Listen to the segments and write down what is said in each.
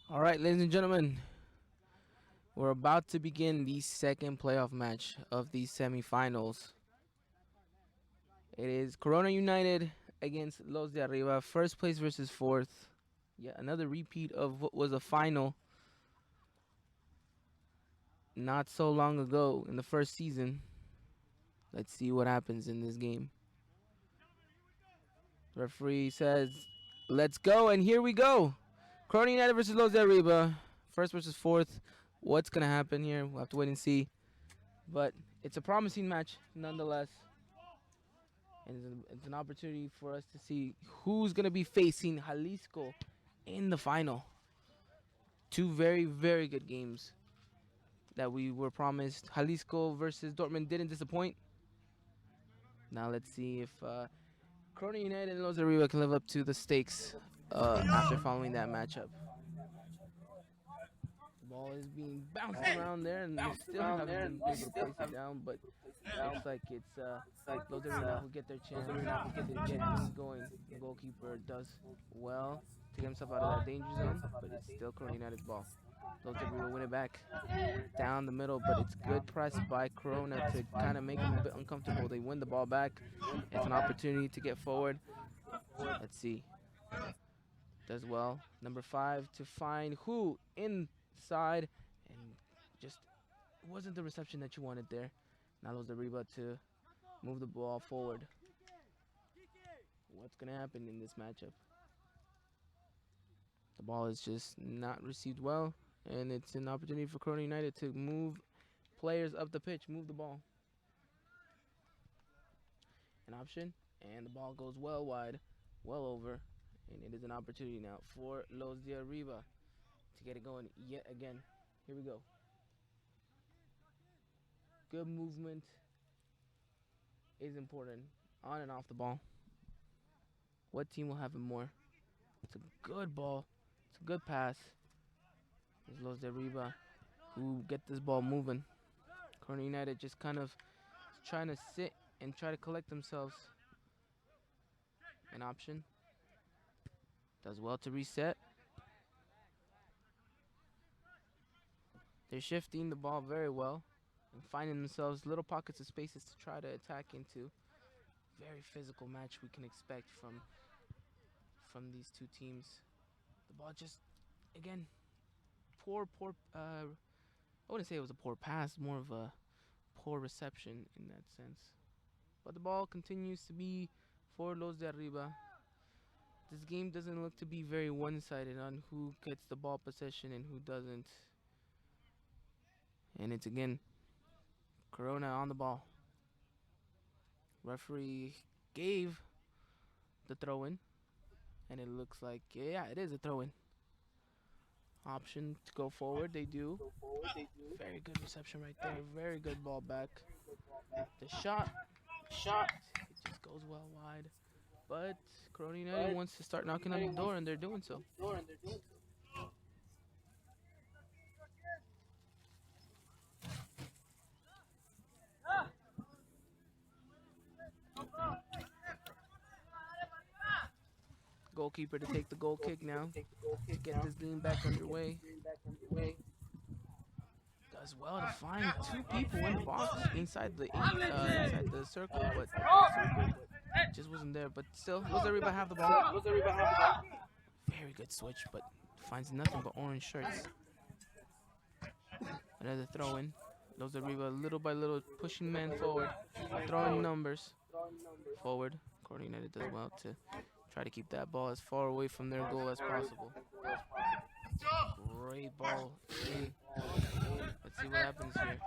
All right, ladies and gentlemen, we're about to begin the second playoff match of these semifinals. It is Corona United against Los de Arriba, first place versus fourth. Yet another repeat of what was a final not so long ago in the first season. Let's see what happens in this game. Referee says, let's go, and here we go. Corona United versus Los de Arriba, first versus fourth. What's going to happen here? We'll have to wait and see. But it's a promising match nonetheless. And it's an opportunity for us to see who's going to be facing Jalisco in the final. Two very, very good games that we were promised. Jalisco versus Dortmund didn't disappoint. Now let's see if Corona United and Los Arriba can live up to the stakes after following that matchup. The ball is being bounced around there, and they still haven't been able to place it down, but looks like it's Los Arriba who get their chance, who get things going. The goalkeeper does well to get himself out of that danger zone, but it's still Corona United's ball. Los Arriba win it back down the middle, but it's good press by Corona to kind of make them a bit uncomfortable. They win the ball back. It's an opportunity to get forward. Let's see. Does well. Number 5 to find who inside, and just wasn't the reception that you wanted there. Now Los Arriba to move the ball forward. What's going to happen in this matchup? The ball is just not received well, and it's an opportunity for Corona United to move players up the pitch, move the ball. An option, and the ball goes well wide, well over, and it is an opportunity now for Los de Arriba to get it going yet again. Here we go. Good movement is important on and off the ball. What team will have it more? It's a good ball. It's a good pass. It's Los de Arriba who get this ball moving. Corona United just kind of trying to sit and try to collect themselves. An option. Does well to reset. They're shifting the ball very well and finding themselves little pockets of spaces to try to attack into. Very physical match we can expect from these two teams. The ball just, again, poor, I wouldn't say it was a poor pass, more of a poor reception in that sense. But the ball continues to be for Los de Arriba. This game doesn't look to be very one-sided on who gets the ball possession and who doesn't. And it's again Corona on the ball. Referee gave the throw-in, and it looks like, yeah, it is a throw-in. Option to go forward, they do. Very good reception right there. Very good ball back. The shot, it just goes well wide. But Corona United wants to start knocking on the door, and they're doing so. Goalkeeper to take the goal kick now to get this game back underway. Does well to find two people in the box inside the circle, but just wasn't there. But still, Los Arriba have the ball. Very good switch, but finds nothing but orange shirts. Another throw in. Los Arriba little by little pushing men forward, throwing numbers forward. Corona United does well to try to keep that ball as far away from their goal as possible. Great ball in. Let's see what happens here.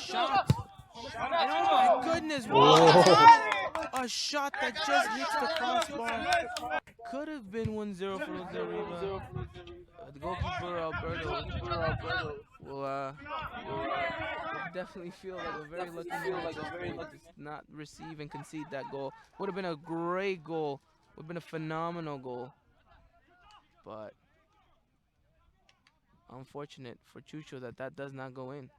Shot. And oh my goodness, what a shot that just hits the crossbar. Could have been 1-0 for Los Arriba. The goalkeeper Alberto will definitely feel like a very lucky man to not receive and concede that goal. Would have been a great goal. Would have been a phenomenal goal. But unfortunate for Chucho that does not go in.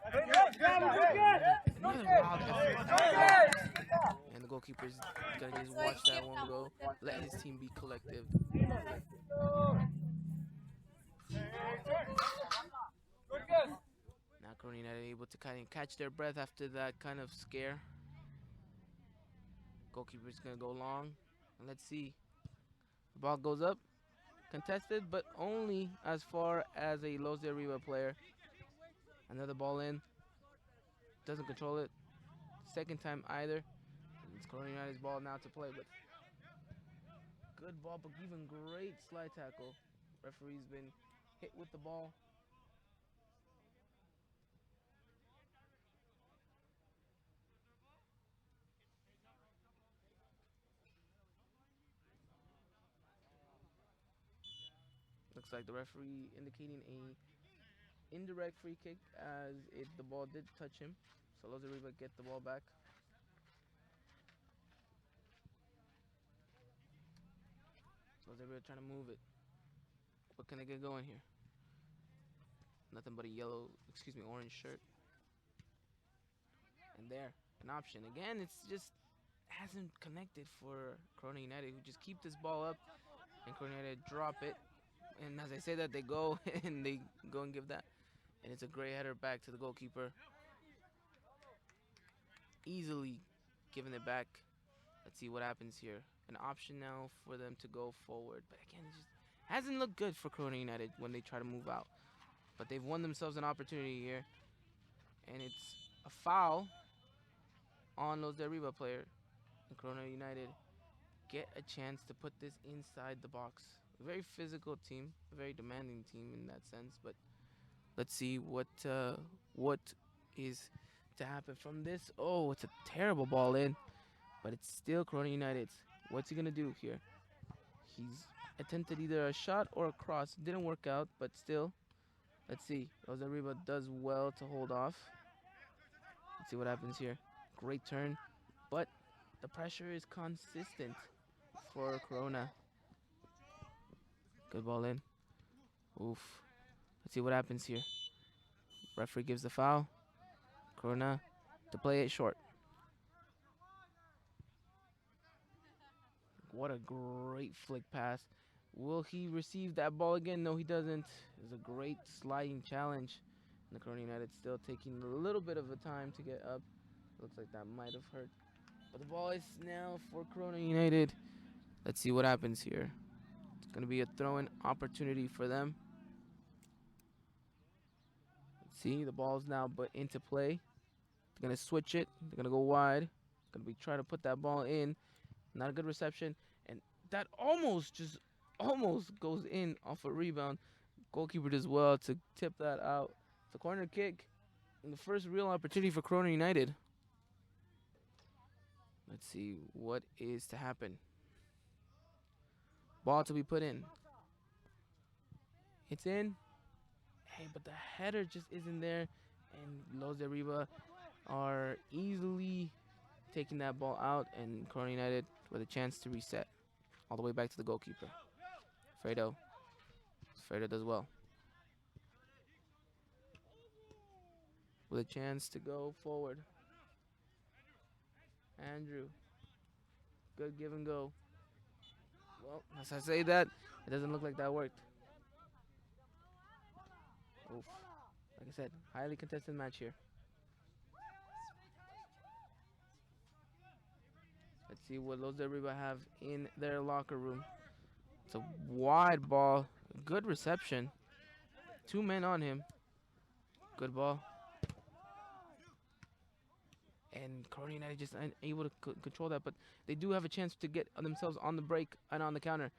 Another wild effort. And the goalkeeper's gonna just watch that one go. Let his team be collective. Now Corona United able to kind of catch their breath after that kind of scare. Goalkeeper's gonna go long. And let's see. The ball goes up. Contested, but only as far as a Los de Arriba player. Another ball in. Doesn't control it. Second time either. It's Corona United's ball now to play, but good ball, but even great slide tackle. Referee's been hit with the ball. Looks like the referee indicating a indirect free kick as the ball did touch him. So Los de Arriba get the ball back. Los de Arriba trying to move it. What can they get going here? Nothing but a orange shirt. And there, an option. Again, it's just hasn't connected for Corona United, who just keep this ball up and Corona United drop it. And as I say that, they go and they go and give that. And it's a great header back to the goalkeeper. Easily giving it back. Let's see what happens here. An option now for them to go forward. But again, it just hasn't looked good for Corona United when they try to move out. But they've won themselves an opportunity here. And it's a foul on Los de Arriba player. And Corona United get a chance to put this inside the box. A very physical team, a very demanding team in that sense. But let's see what is to happen from this. Oh, it's a terrible ball in. But it's still Corona United's. What's he going to do here? He's attempted either a shot or a cross. Didn't work out, but still. Let's see. Los Arriba does well to hold off. Let's see what happens here. Great turn. But the pressure is consistent for Corona. Good ball in. Oof. Let's see what happens here. Referee gives the foul. Corona to play it short. What a great flick pass. Will he receive that ball again? No, he doesn't. It's a great sliding challenge. And the Corona United still taking a little bit of a time to get up. Looks like that might have hurt. But the ball is now for Corona United. Let's see what happens here. It's going to be a throw-in opportunity for them. Let's see, the ball's now but into play. They're going to switch it. They're going to go wide. Going to be trying to put that ball in. Not a good reception. And that almost goes in off a rebound. Goalkeeper does well to tip that out. It's a corner kick. And the first real opportunity for Corona United. Let's see what is to happen. Ball to be put in. It's in. Hey, but the header just isn't there. And Los de Arriba are easily taking that ball out. And Corona United with a chance to reset. All the way back to the goalkeeper. Fredo does well. With a chance to go forward. Andrew. Good give and go. Well, as I say that, it doesn't look like that worked. Oof. Like I said, highly contested match here. Let's see what Los de Arriba have in their locker room. It's a wide ball. Good reception. 2 men on him. Good ball. And Corona United just unable to control that, but they do have a chance to get themselves on the break and on the counter.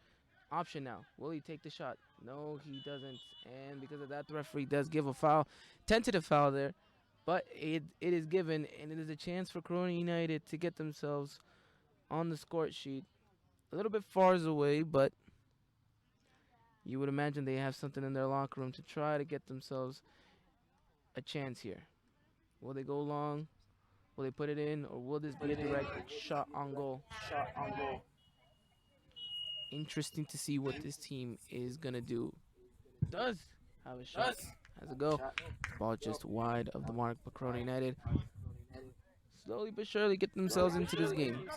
Option now. Will he take the shot? No, he doesn't. And because of that, the referee does give a foul. Tentative foul there, but it is given, and it is a chance for Corona United to get themselves on the score sheet. A little bit far away, but you would imagine they have something in their locker room to try to get themselves a chance here. Will they go long? Will they put it in, or will this be a direct shot on goal? Interesting to see what this team is going to do. Does have a shot. Has a go. Ball just wide of the mark, but Corona United slowly but surely get themselves into this game.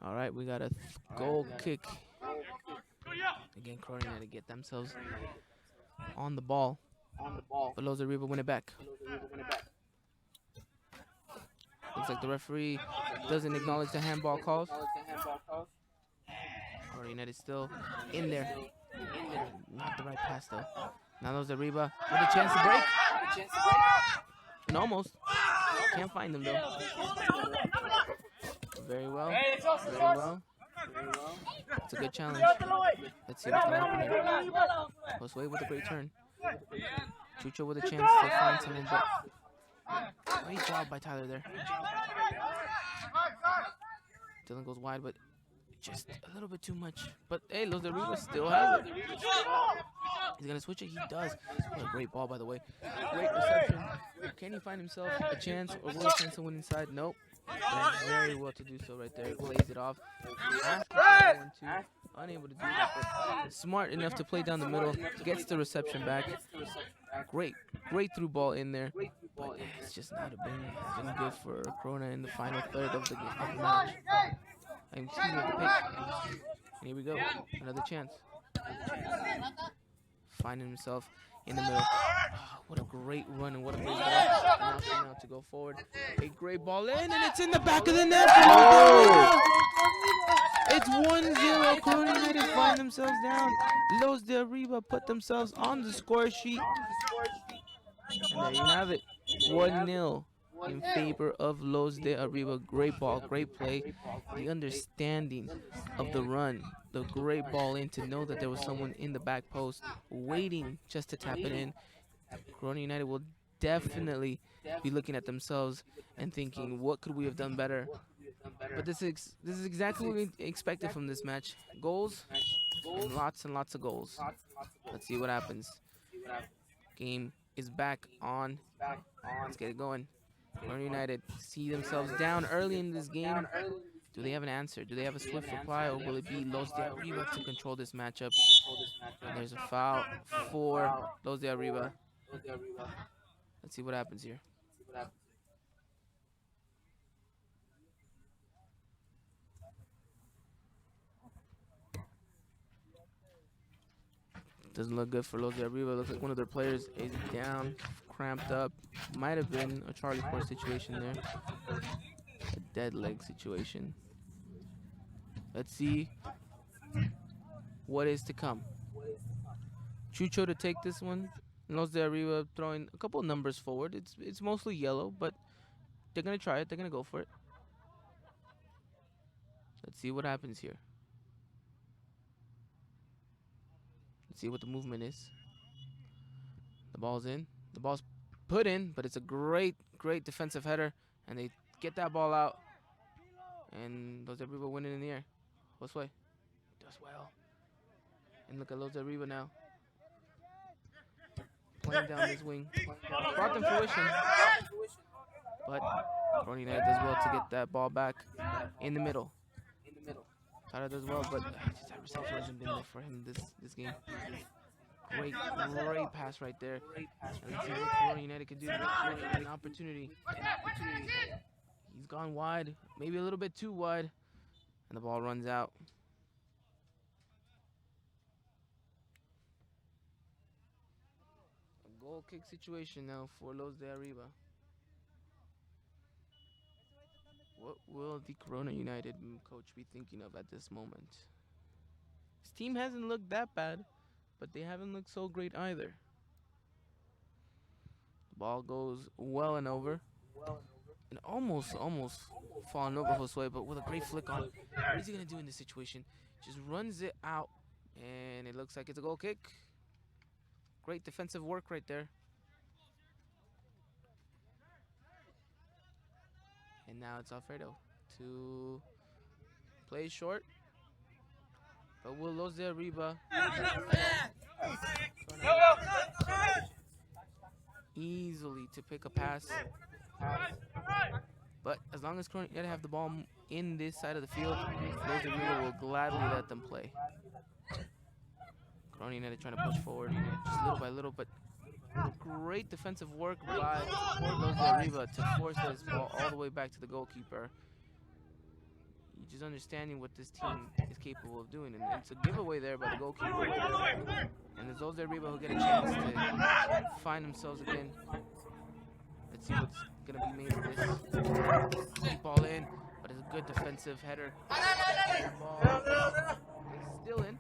All right, we got a goal kick. Again, Corona to get themselves on the ball. But Los Arriba win it back. Looks like the referee doesn't acknowledge the handball calls. Corona United still in there. Not the right pass though. Now Los Arriba with a chance to break. And almost. Can't find them though. Very well. Very well. It's a good challenge. Let's see what's going to happen here. Josue with a great turn. Chucho with a chance to find someone, but great job by Tyler there. Dylan goes wide, but just a little bit too much. But hey, Los Arriba still has it. He's going to switch it. He does. What a great ball, by the way. Great reception. Can he find himself a chance, or will he find someone inside? Nope. Does very well to do so right there. Plays it off. Unable to do that, but smart enough to play down the middle. Gets the reception back. Great through ball in there. But it's just not been good for Corona in the final third of the match. Excuse me, the pitch. And here we go. Another chance. Finding himself in the middle. Oh, what a great run and what a great ball. Now to go forward. A great ball in, and it's in the back of the net. Oh! It's 1-0. Corona United find themselves down. Los de Arriba put themselves on the score sheet. And there you have it. 1-0 in favor of Los de Arriba. Great ball, great play. The understanding of the run. The great ball in to know that there was someone in the back post waiting just to tap it in. Corona United will definitely be looking at themselves and thinking, what could we have done better? But this is exactly what we expected from this match. Goals, and lots of goals. Let's see what happens. Game is back on. Let's get it going. Corona United see themselves down early in this game. Do they have an answer? Do they have a swift reply, or will it be Los de Arriba to control this matchup? And there's a foul for Los de Arriba. Let's see what happens here. Doesn't look good for Los de Arriba. Looks like one of their players is down, cramped up. Might have been a Charlie Ford situation there. A dead leg situation. Let's see what is to come. Chucho to take this one. Los de Arriba throwing a couple numbers forward. It's mostly yellow, but they're going to try it. They're going to go for it. Let's see what happens here. Let's see what the movement is. The ball's in. The ball's put in, but it's a great defensive header. And they get that ball out. And Los de Arriba win it in the air. Josue does well. And look at Los de Arriba now. Playing down this wing. Brought them fruition. But Corona United does well to get that ball back in the middle. Tara does well, but just that reception hasn't been there for him this game. Great pass right there. And let's see what Corona United can do. An opportunity. He's gone wide, maybe a little bit too wide, and the ball runs out. A goal kick situation now for Los de Arriba. What will the Corona United coach be thinking of at this moment? His team hasn't looked that bad, but they haven't looked so great either. The ball goes well and over. And almost falling over Josue, but with a great flick on. What is he going to do in this situation? Just runs it out, and it looks like it's a goal kick. Great defensive work right there. And now it's Alfredo to play short. But will Los de Arriba easily to pick a pass? But as long as Corona United have the ball in this side of the field, Los de Arriba will gladly let them play. Corona United trying to push forward just little by little, but great defensive work by Los de Arriba to force this ball all the way back to the goalkeeper. just understanding what this team is capable of doing. And it's a giveaway there by the goalkeeper. And it's those Arriba who get a chance to find themselves again. Let's see what's going to be made of this. Deep ball in, but it's a good defensive header. The ball is still in.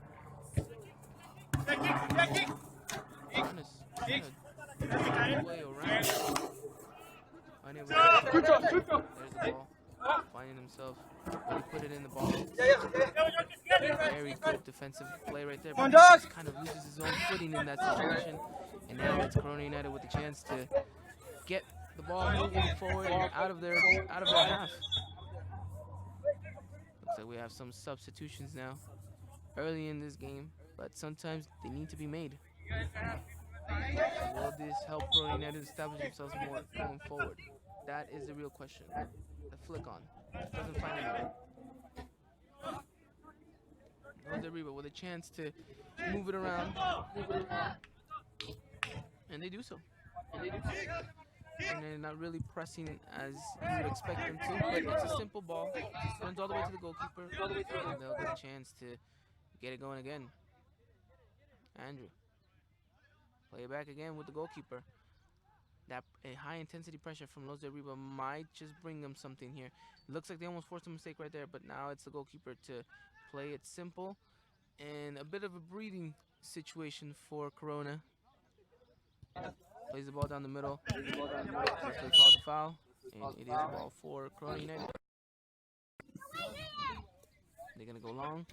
Trying to way around. There's the ball. Finding himself. He put it in the ball. Very good defensive play right there. But he just kind of loses his own footing in that situation. And now it's Corona United with the chance to get the ball moving forward and out of their half. Looks like we have some substitutions now early in this game, but sometimes they need to be made. Will this help Corona United establish themselves more going forward? That is the real question. The flick on. Doesn't find anyone. Arriba with a chance to move it around. And they do so. And they're not really pressing as you would expect them to, but it's a simple ball. It runs all the way to the goalkeeper, and they'll get a chance to get it going again. Andrew. Play it back again with the goalkeeper. That a high intensity pressure from Los de Arriba might just bring them something here. It looks like they almost forced a mistake right there, but now it's the goalkeeper to play it simple and a bit of a breathing situation for Corona. Plays the ball down the middle. Referee calls a foul, and it is a ball for Corona United. They're gonna go long.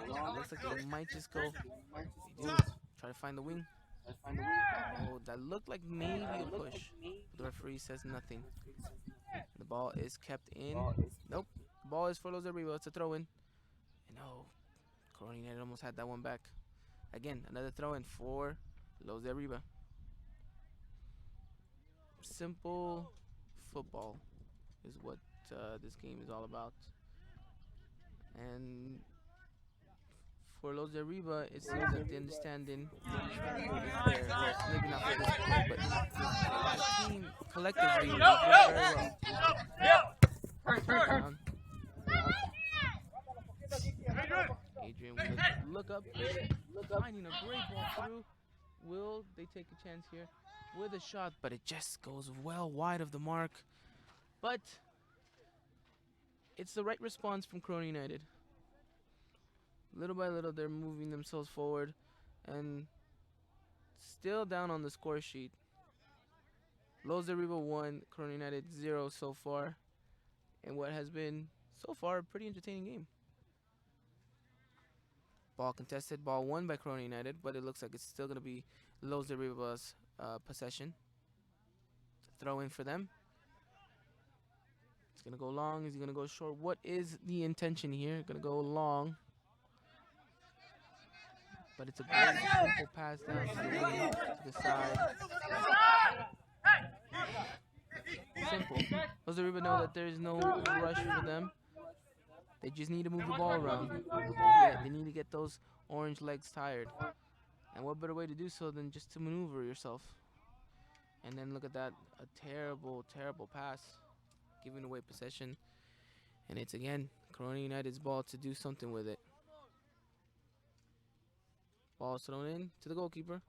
Looks like they might just go. They do. Try to find the wing. Oh, that looked like maybe a push. The referee says nothing. The ball is kept in. Nope. The ball is for Los Arriba. It's a throw in. And no, Corona United almost had that one back. Again, another throw in for Los Arriba. Simple football is what this game is all about. And for Los de Arriba, it seems like the understanding is there. Well, maybe not for this play, but the team collectively is doing very well. Adrian will look up, finding a great ball through. Will they take a chance here with a shot? But it just goes well wide of the mark. But it's the right response from Corona United. Little by little, they're moving themselves forward and still down on the score sheet. Los de Arriba 1, Corona United 0 so far, in what has been so far a pretty entertaining game. Ball contested, ball won by Corona United, but it looks like it's still going to be Los de Arriba's possession. It's a throw in for them. It's going to go long. Is he going to go short? What is the intention here? Going to go long. But it's a great simple pass down to the wing, to the side. Simple. Los de Arriba know that there's no rush for them. They just need to move the ball around. Yeah, they need to get those orange legs tired. And what better way to do so than just to maneuver yourself? And then look at that, a terrible, terrible pass, giving away possession. And it's again Corona United's ball to do something with it. Ball is thrown in to the goalkeeper.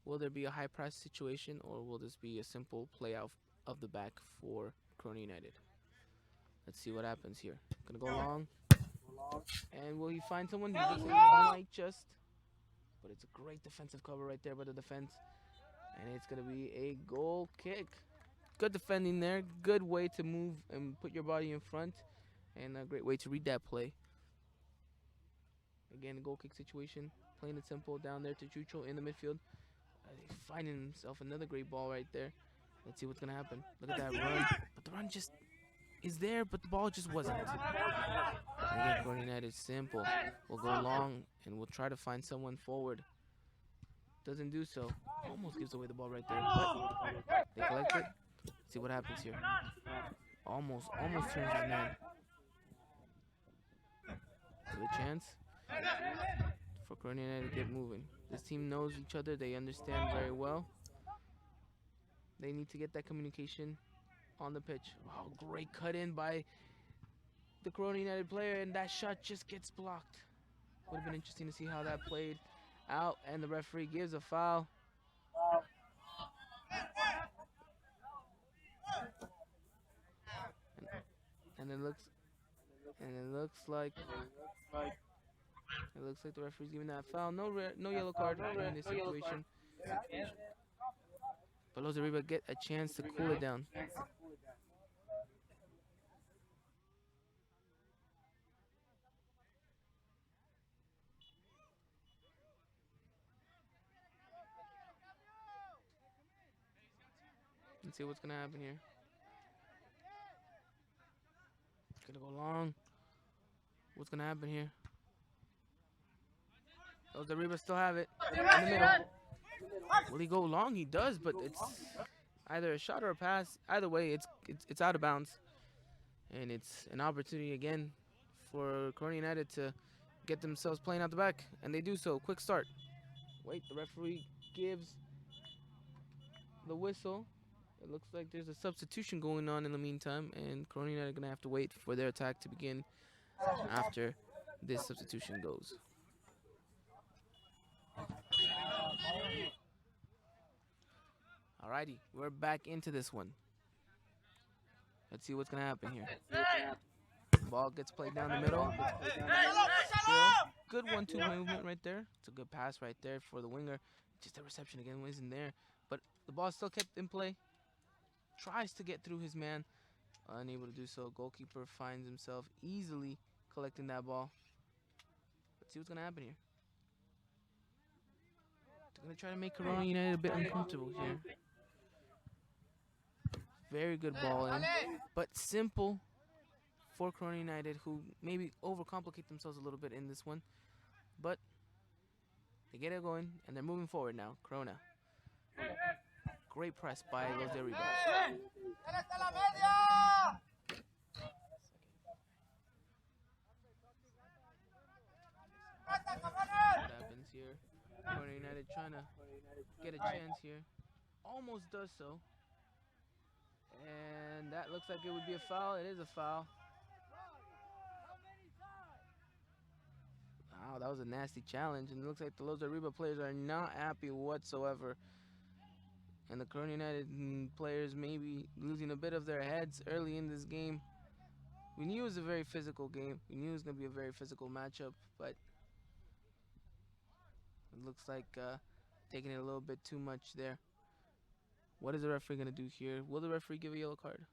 Will there be a high press situation, or will this be a simple play out of the back for Corona United? Let's see what happens here. Gonna go long. And will he find someone? He looks like he might just. But it's a great defensive cover right there by the defense. And it's gonna be a goal kick. Good defending there. Good way to move and put your body in front. And a great way to read that play. Again, a goal kick situation. Plain and simple down there to Chucho in the midfield. Finding himself another great ball right there. Let's see what's going to happen. Look at that run. But the run just is there, but the ball just wasn't. Again, Corona United simple. We'll go long, and we'll try to find someone forward. Doesn't do so. Almost gives away the ball right there. But they collect it. Let's see what happens here. Almost turns his man. Good chance for Corona United to get moving. This team knows each other. They understand very well. They need to get that communication on the pitch. Wow, great cut in by the Corona United player, and that shot just gets blocked. Would have been interesting to see how that played out, and the referee gives a foul. And it looks like the referee's giving that foul. No yellow card in this situation. But Los Arriba get a chance to cool it down. Let's see what's gonna happen here. It's gonna go long. What's gonna happen here? Los Arriba still have it in the middle. Will he go long? He does, but it's either a shot or a pass. Either way, it's out of bounds, and it's an opportunity again for Corona United to get themselves playing out the back, and they do so. Quick start. Wait, the referee gives the whistle. It looks like there's a substitution going on in the meantime, and Corona United are gonna have to wait for their attack to begin after this substitution goes. Alrighty, we're back into this one. Let's see what's gonna happen here. Ball gets played down the middle. Still, good 1-2 movement right there. It's a good pass right there for the winger. Just the reception again wasn't there, but the ball still kept in play. Tries to get through his man, unable to do so. Goalkeeper finds himself easily collecting that ball. Let's see what's gonna happen here. They're gonna try to make Corona United a bit uncomfortable here. Very good ball in, but simple for Corona United, who maybe overcomplicate themselves a little bit in this one. But they get it going, and they're moving forward now. Corona. Great press by Los Arriba. What happens here? Corona United trying to get a chance here. Almost does so. And that looks like it would be a foul. It is a foul. Wow, that was a nasty challenge. And it looks like the Los Arriba players are not happy whatsoever. And the Corona United players may be losing a bit of their heads early in this game. We knew it was a very physical game. We knew it was going to be a very physical matchup, but it looks like taking it a little bit too much there. What is the referee going to do here? Will the referee give a yellow card?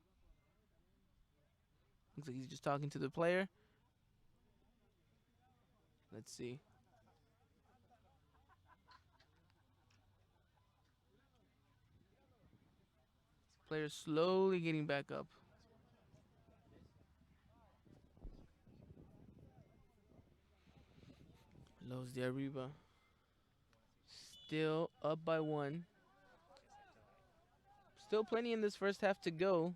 Looks like he's just talking to the player. Let's see. Player slowly getting back up. Los de Arriba still up by 1. Still plenty in this first half to go.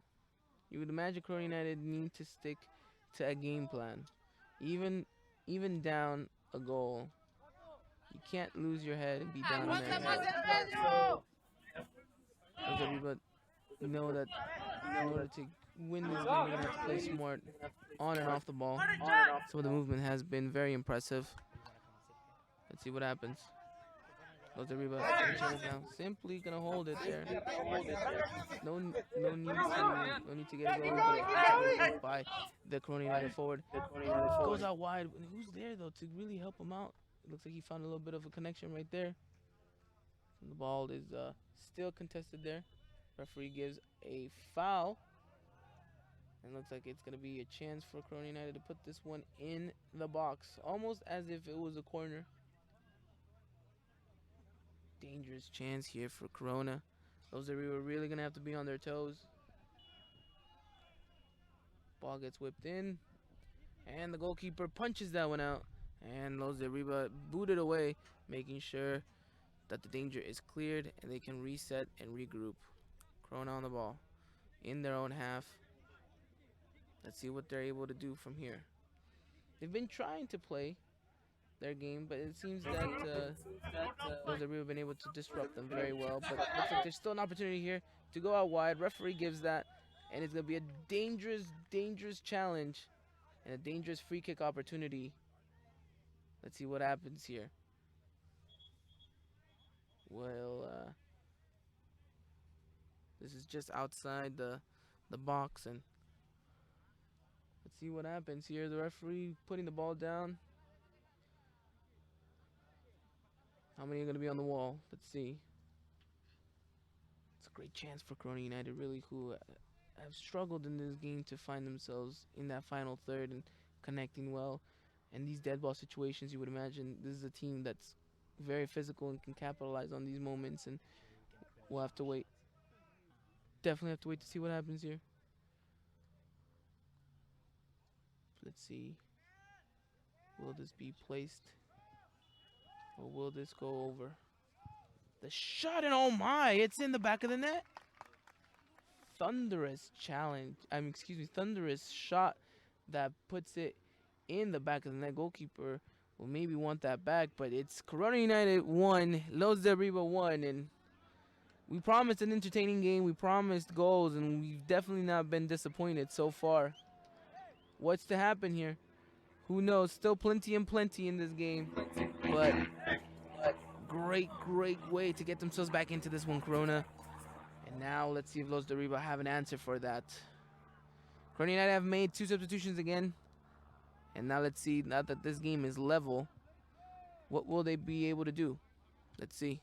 You would imagine Corona United need to stick to a game plan. Even down a goal, you can't lose your head and be down a man. Los de Arriba know that in order to win this game, you're going to have to play smart on and off the ball. Some of the movement has been very impressive. Let's see what happens. Los Arriba now simply going to hold it there. No need to get it going by the Corona United forward. Goes out wide. Who's there, though, to really help him out? It looks like he found a little bit of a connection right there. And the ball is still contested there. Referee gives a foul. And looks like it's going to be a chance for Corona United to put this one in the box. Almost as if it was a corner. Dangerous chance here for Corona. Those are really going to have to be on their toes. Ball gets whipped in. And the goalkeeper punches that one out. And Los de Arriba booted away, making sure that the danger is cleared and they can reset and regroup. Corona on the ball in their own half. Let's see what they're able to do from here. They've been trying to play their game, but it seems that Los de Arriba have been able to disrupt them very well. But it looks like there's still an opportunity here to go out wide. Referee gives that, and it's going to be a dangerous challenge. and a dangerous free kick opportunity. Let's see what happens here. Well, this is just outside the box, and let's see what happens here. The referee putting the ball down. How many are going to be on the wall? Let's see. It's a great chance for Corona United, really, who have struggled in this game to find themselves in that final third and connecting well. And these dead ball situations, you would imagine this is a team that's very physical and can capitalize on these moments. And we'll have to wait. Definitely have to wait to see what happens here. Let's see. Will this be placed? Or will this go over? The shot, and oh my, it's in the back of the net. Thunderous thunderous shot that puts it in the back of the net. Goalkeeper will maybe want that back, but it's Corona United 1, Los de Arriba 1, and we promised an entertaining game. We promised goals, and we've definitely not been disappointed so far. What's to happen here? Who knows? Still plenty and plenty in this game, but great way to get themselves back into this one, Corona. And now let's see if Los de Arriba have an answer for that. Corona United have made 2 substitutions again. And now let's see, now that this game is level, what will they be able to do? Let's see.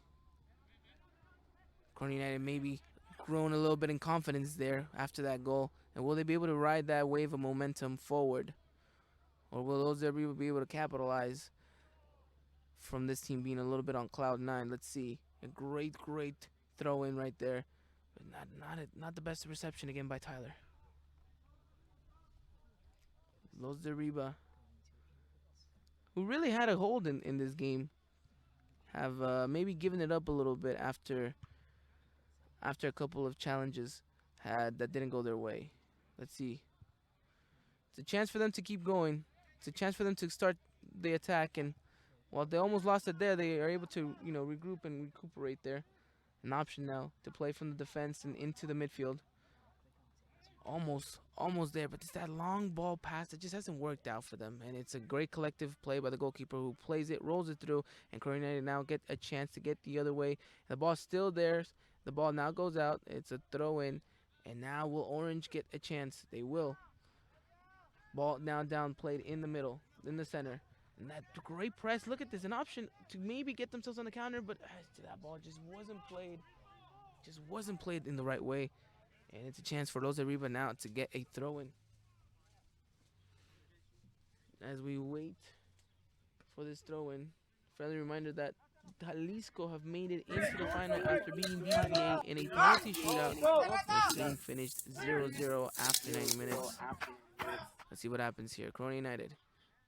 Corona United maybe grown a little bit in confidence there after that goal. And will they be able to ride that wave of momentum forward? Or will Los de Arriba be able to capitalize from this team being a little bit on cloud 9? Let's see. A great throw in right there. But not the best reception again by Tyler. Los de Arriba, who really had a hold in this game, have maybe given it up a little bit after a couple of challenges that didn't go their way. Let's see. It's a chance for them to keep going. It's a chance for them to start the attack, and while they almost lost it there, they are able to regroup and recuperate there. An option now to play from the defense and into the midfield. Almost there, but it's that long ball pass that just hasn't worked out for them. And it's a great collective play by the goalkeeper who plays it, rolls it through, and Corona United now get a chance to get the other way. The ball's still there. The ball now goes out. It's a throw in, and now will Orange get a chance? They will. Ball now down, played in the middle, in the center. And that great press. Look at this, an option to maybe get themselves on the counter, but that ball just wasn't played. Just wasn't played in the right way. And it's a chance for Los de Arriba now to get a throw-in. As we wait for this throw-in, friendly reminder that Jalisco have made it into the final after beating BVA in a penalty shootout. The game finished 0-0 after 90 minutes. Let's see what happens here. Corona United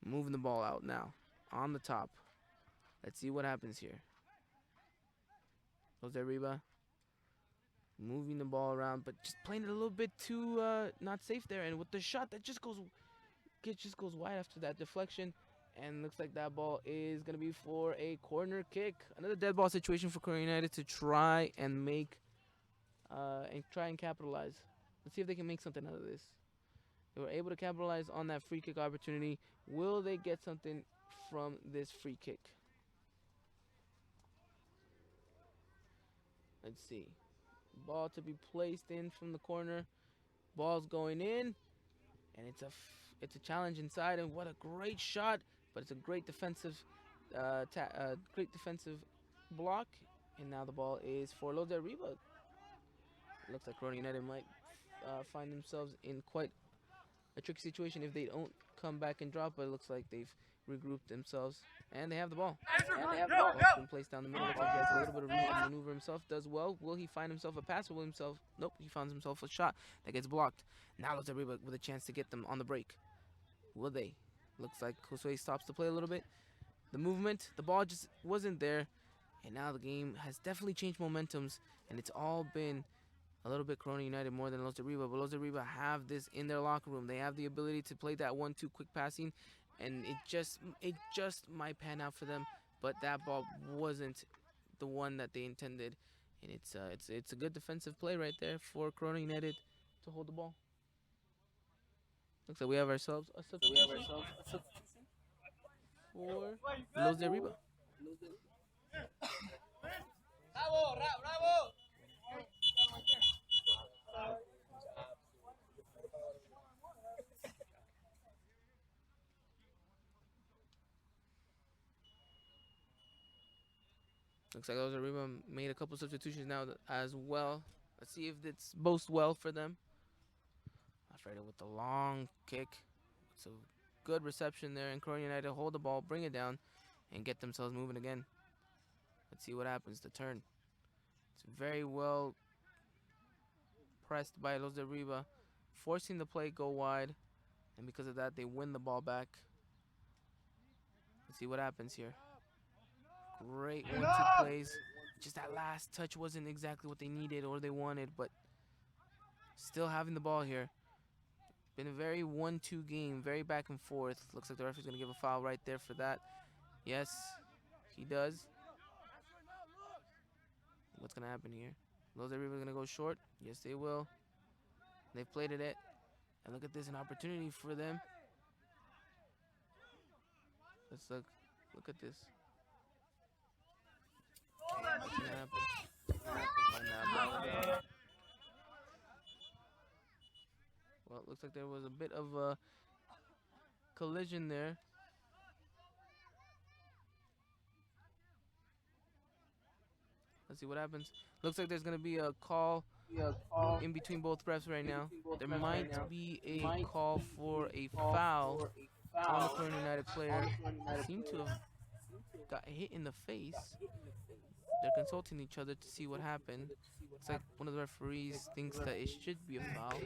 moving the ball out now on the top. Let's see what happens here. Los de Arriba moving the ball around, but just playing it a little bit too not safe there. And with the shot that just goes wide after that deflection, and looks like that ball is gonna be for a corner kick. Another dead ball situation for Corona United to try and make and capitalize. Let's see if they can make something out of this. They were able to capitalize on that free kick opportunity. Will they get something from this free kick? Let's see. Ball to be placed in from the corner. Ball's going in, and it's a challenge inside. And what a great shot! But it's a great defensive block. And now the ball is for Los de Arriba. Looks like Corona United might find themselves in quite a tricky situation if they don't come back and drop, but it looks like they've regrouped themselves, and they have the ball. Ball's been placed down the middle. Looks like he has a little bit of room to maneuver himself. Does well. Will he find himself a pass? Or will himself? Nope. He finds himself a shot that gets blocked. Now Los Arriba with a chance to get them on the break. Will they? Looks like Josue stops the play a little bit. The movement, the ball just wasn't there, and now the game has definitely changed momentums, and it's all been a little bit Corona United more than Los de Arriba, but Los de Arriba have this in their locker room. They have the ability to play that 1-2 quick passing, and it just might pan out for them. But that ball wasn't the one that they intended, and it's a good defensive play right there for Corona United to hold the ball. Looks like we have ourselves a substitution for Los de Arriba. Looks like Los de Arriba made a couple substitutions now as well. Let's see if it's both well for them. Alfredo with the long kick. It's a good reception there, and Corona United hold the ball, bring it down, and get themselves moving again. Let's see what happens. The turn. It's very well pressed by Los de Arriba, forcing the play go wide, and because of that, they win the ball back. Let's see what happens here. Great 1-2 plays. Just that last touch wasn't exactly what they needed or they wanted, but still having the ball here. Been a very 1-2 game, very back and forth. Looks like the referee's going to give a foul right there for that. Yes, he does. What's going to happen here? Los de Arriba going to go short? Yes, they will. They've played it. And look at this, an opportunity for them. Let's look at this. What's going to happen? Well, it looks like there was a bit of a collision there. Let's see what happens. Looks like there's going to be a call in between both refs right now. There might be a call for a foul on the Corona United player. Seem to have got hit in the face. They're consulting each other to see what happened. Looks like one of the referees thinks that it should be a foul.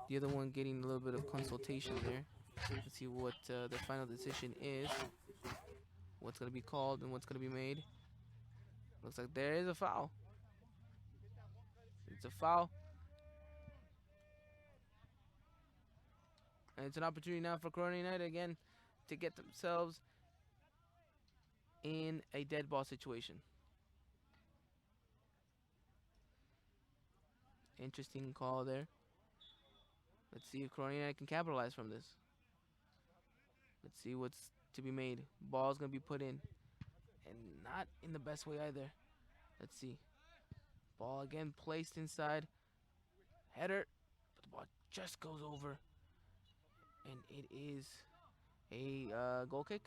The other one getting a little bit of consultation there. Let's see what the final decision is. What's going to be called and what's going to be made. Looks like there is a foul. It's a foul. And it's an opportunity now for Corona United again to get themselves in a dead ball situation. Interesting call there. Let's see if Corona United can capitalize from this. Let's see what's to be made. Ball's going to be put in. And not in the best way either. Let's see. Ball again placed inside. Header. But the ball just goes over. And it is a goal kick.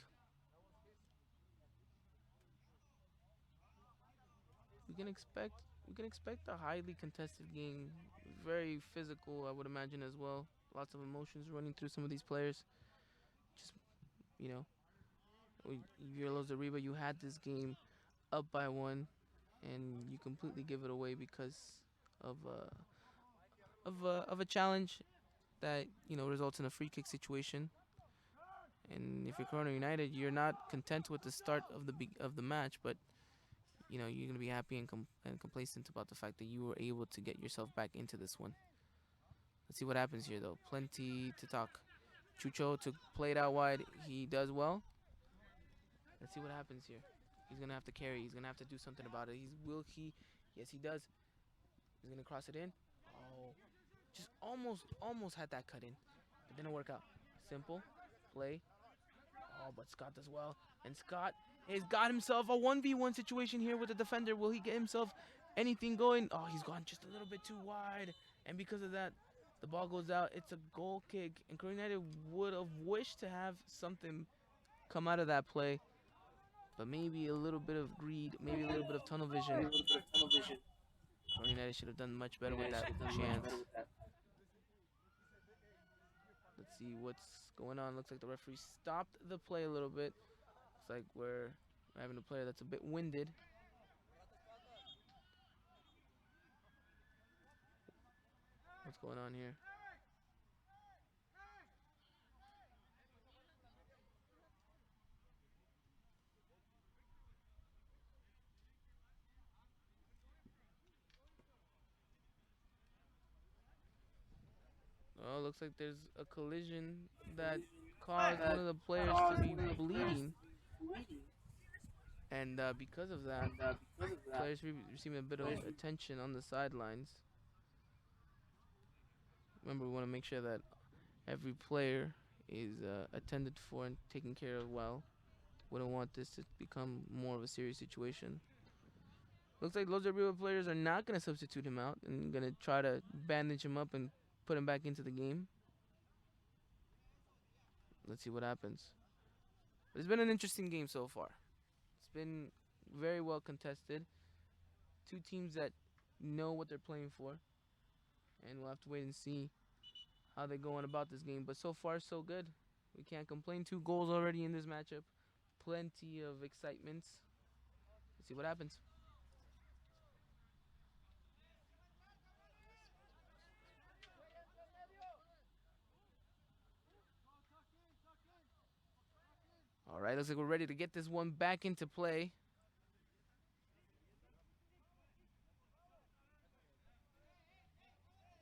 We can expect a highly contested game. Very physical, I would imagine, as well. Lots of emotions running through some of these players. Just, you know, you're Los de Arriba, you had this game up by 1, and you completely give it away because of a challenge that results in a free kick situation. And if you're Corona United, you're not content with the start of the match, but you're gonna be happy and complacent about the fact that you were able to get yourself back into this one. Let's see what happens here, though. Plenty to talk. Chucho to play it out wide. He does well. Let's see what happens here. He's going to have to carry. He's going to have to do something about it. Will he? Yes, he does. He's going to cross it in. Oh, just almost had that cut in. It didn't work out. Simple play. Oh, but Scott does well. And Scott has got himself a 1v1 situation here with the defender. Will he get himself anything going? Oh, he's gone just a little bit too wide. And because of that, the ball goes out. It's a goal kick. And Corona United would have wished to have something come out of that play. But maybe a little bit of greed, maybe a little bit of tunnel vision. Corona United should have done much better with that chance. Let's see what's going on. Looks like the referee stopped the play a little bit. Looks like we're having a player that's a bit winded. What's going on here? Oh, looks like there's a collision that caused one of the players to be bleeding. And because of that, players receiving a bit of attention on the sidelines. Remember, we want to make sure that Every player is attended for and taken care of well. Wouldn't want this to become more of a serious situation. Looks like Los Arriba players are not going to substitute him out and going to try to bandage him up and put him back into the game. Let's see what happens. But it's been an interesting game so far. It's been very well contested. Two teams that know what they're playing for. And we'll have to wait and see how they go on about this game. But so far, so good. We can't complain. 2 goals already in this matchup. Plenty of excitement. Let's see what happens. All right, looks like we're ready to get this one back into play.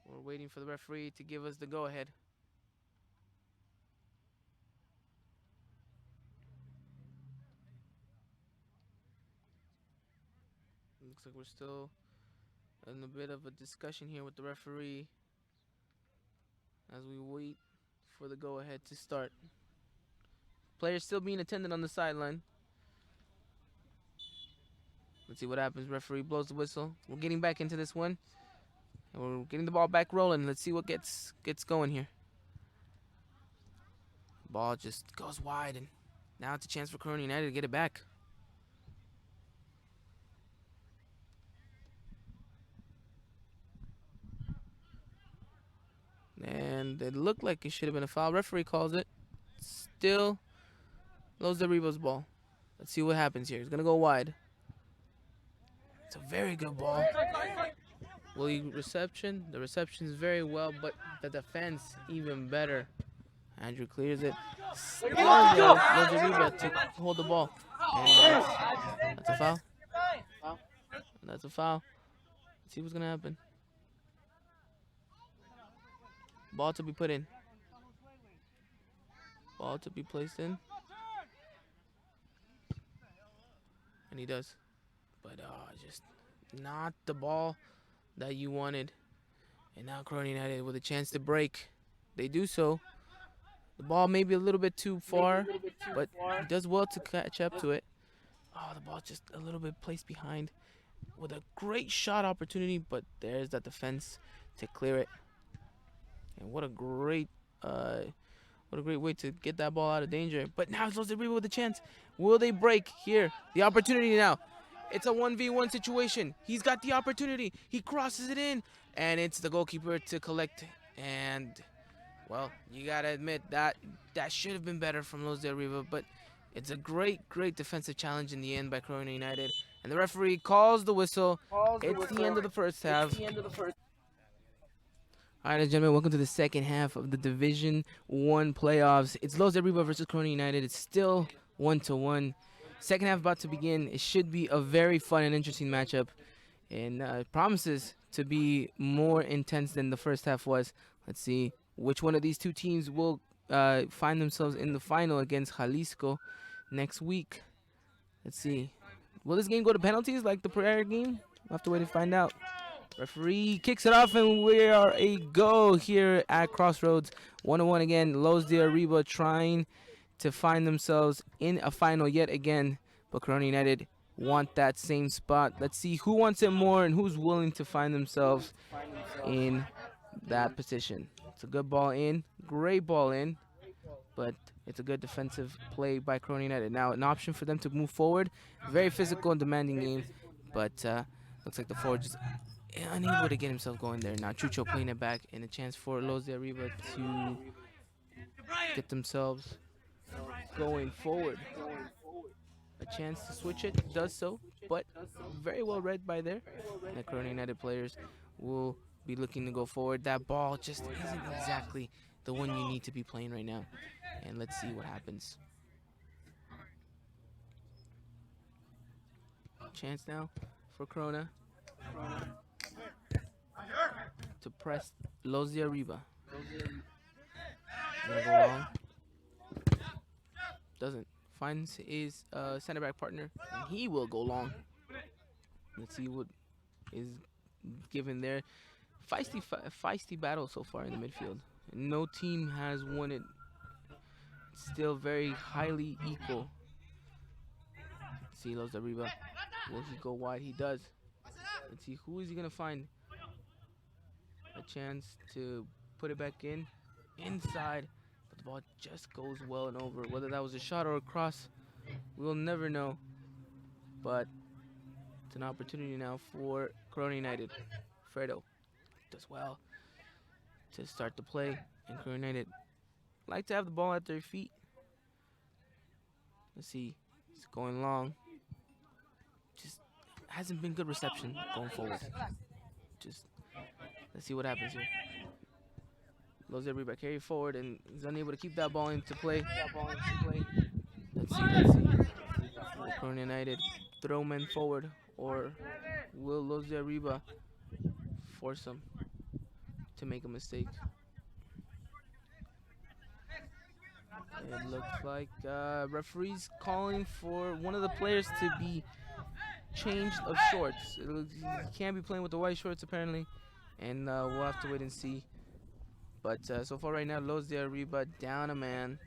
We're waiting for the referee to give us the go-ahead. Looks like we're still in a bit of a discussion here with the referee as we wait for the go-ahead to start. Players still being attended on the sideline. Let's see what happens. Referee blows the whistle. We're getting back into this one. And we're getting the ball back rolling. Let's see what gets going here. Ball just goes wide, and now it's a chance for Corona United to get it back. And it looked like it should have been a foul. Referee calls it. Still Los Arriba's ball. Let's see what happens here. It's going to go wide. It's a very good ball. Reception. The reception is very well, but the defense even better. Andrew clears it. Los Arriba to hold the ball. And that's a foul. That's a foul. Let's see what's going to happen. Ball to be put in. Ball to be placed in. And he does. But just not the ball that you wanted. And now Corona United with a chance to break. They do so. The ball may be a little bit too far, but he does well to catch up to it. Oh, the ball just a little bit placed behind with a great shot opportunity, but there's that defense to clear it. And what a great way to get that ball out of danger. But now it's Los Arriba with a chance. Will they break here? The opportunity now. It's a 1v1 situation. He's got the opportunity. He crosses it in, and it's the goalkeeper to collect. And, well, you got to admit that should have been better from Los Arriba, but it's a great defensive challenge in the end by Corona United. And the referee calls the whistle. It's the end of the first half. All right, ladies and gentlemen, welcome to the second half of the Division 1 playoffs. It's Los Arriba versus Corona United. It's still 1-1. Second half about to begin. It should be a very fun and interesting matchup, and promises to be more intense than the first half was. Let's see which one of these two teams will find themselves in the final against Jalisco next week. Let's see. Will this game go to penalties like the prior game? We'll have to wait to find out. Referee kicks it off, and we are a go here at Crossroads. 1-1 again. Los de Arriba trying to find themselves in a final yet again, but Corona United want that same spot. Let's see who wants it more and who's willing to find themselves in that position. It's a good ball in, great ball in, but it's a good defensive play by Corona United. Now an option for them to move forward. Very physical and demanding game, but looks like the forward just unable to get himself going there. Now Chucho playing it back, and a chance for Los de Arriba to get themselves going forward. A chance to switch it, does so, but very well read by there. And the Corona United players will be looking to go forward. That ball just isn't exactly the one you need to be playing right now. And let's see what happens. Chance now for Corona to press Los de Arriba. Gonna go long. Doesn't. Finds his center back partner, and he will go long. Let's see what is given there. Feisty battle so far in the midfield. No team has won it. It's still very highly equal. Let's see, Los Arriba. Will he go wide? He does. Let's see, who is he going to find? A chance to put it back in. Inside. But the ball just goes well and over. Whether that was a shot or a cross, we'll never know. But it's an opportunity now for Corona United. Fredo does well to start the play. And Corona United like to have the ball at their feet. Let's see. It's going long. Just hasn't been good reception going forward. Just let's see what happens here. Los Arriba carry forward and he's unable to keep that ball into play. Let's see. Will Corona United throw men forward, or will Los Arriba force them to make a mistake? It looks like referees calling for one of the players to be changed of shorts. He can't be playing with the white shorts apparently, and we'll have to wait and see. But so far right now, Los Arriba down a man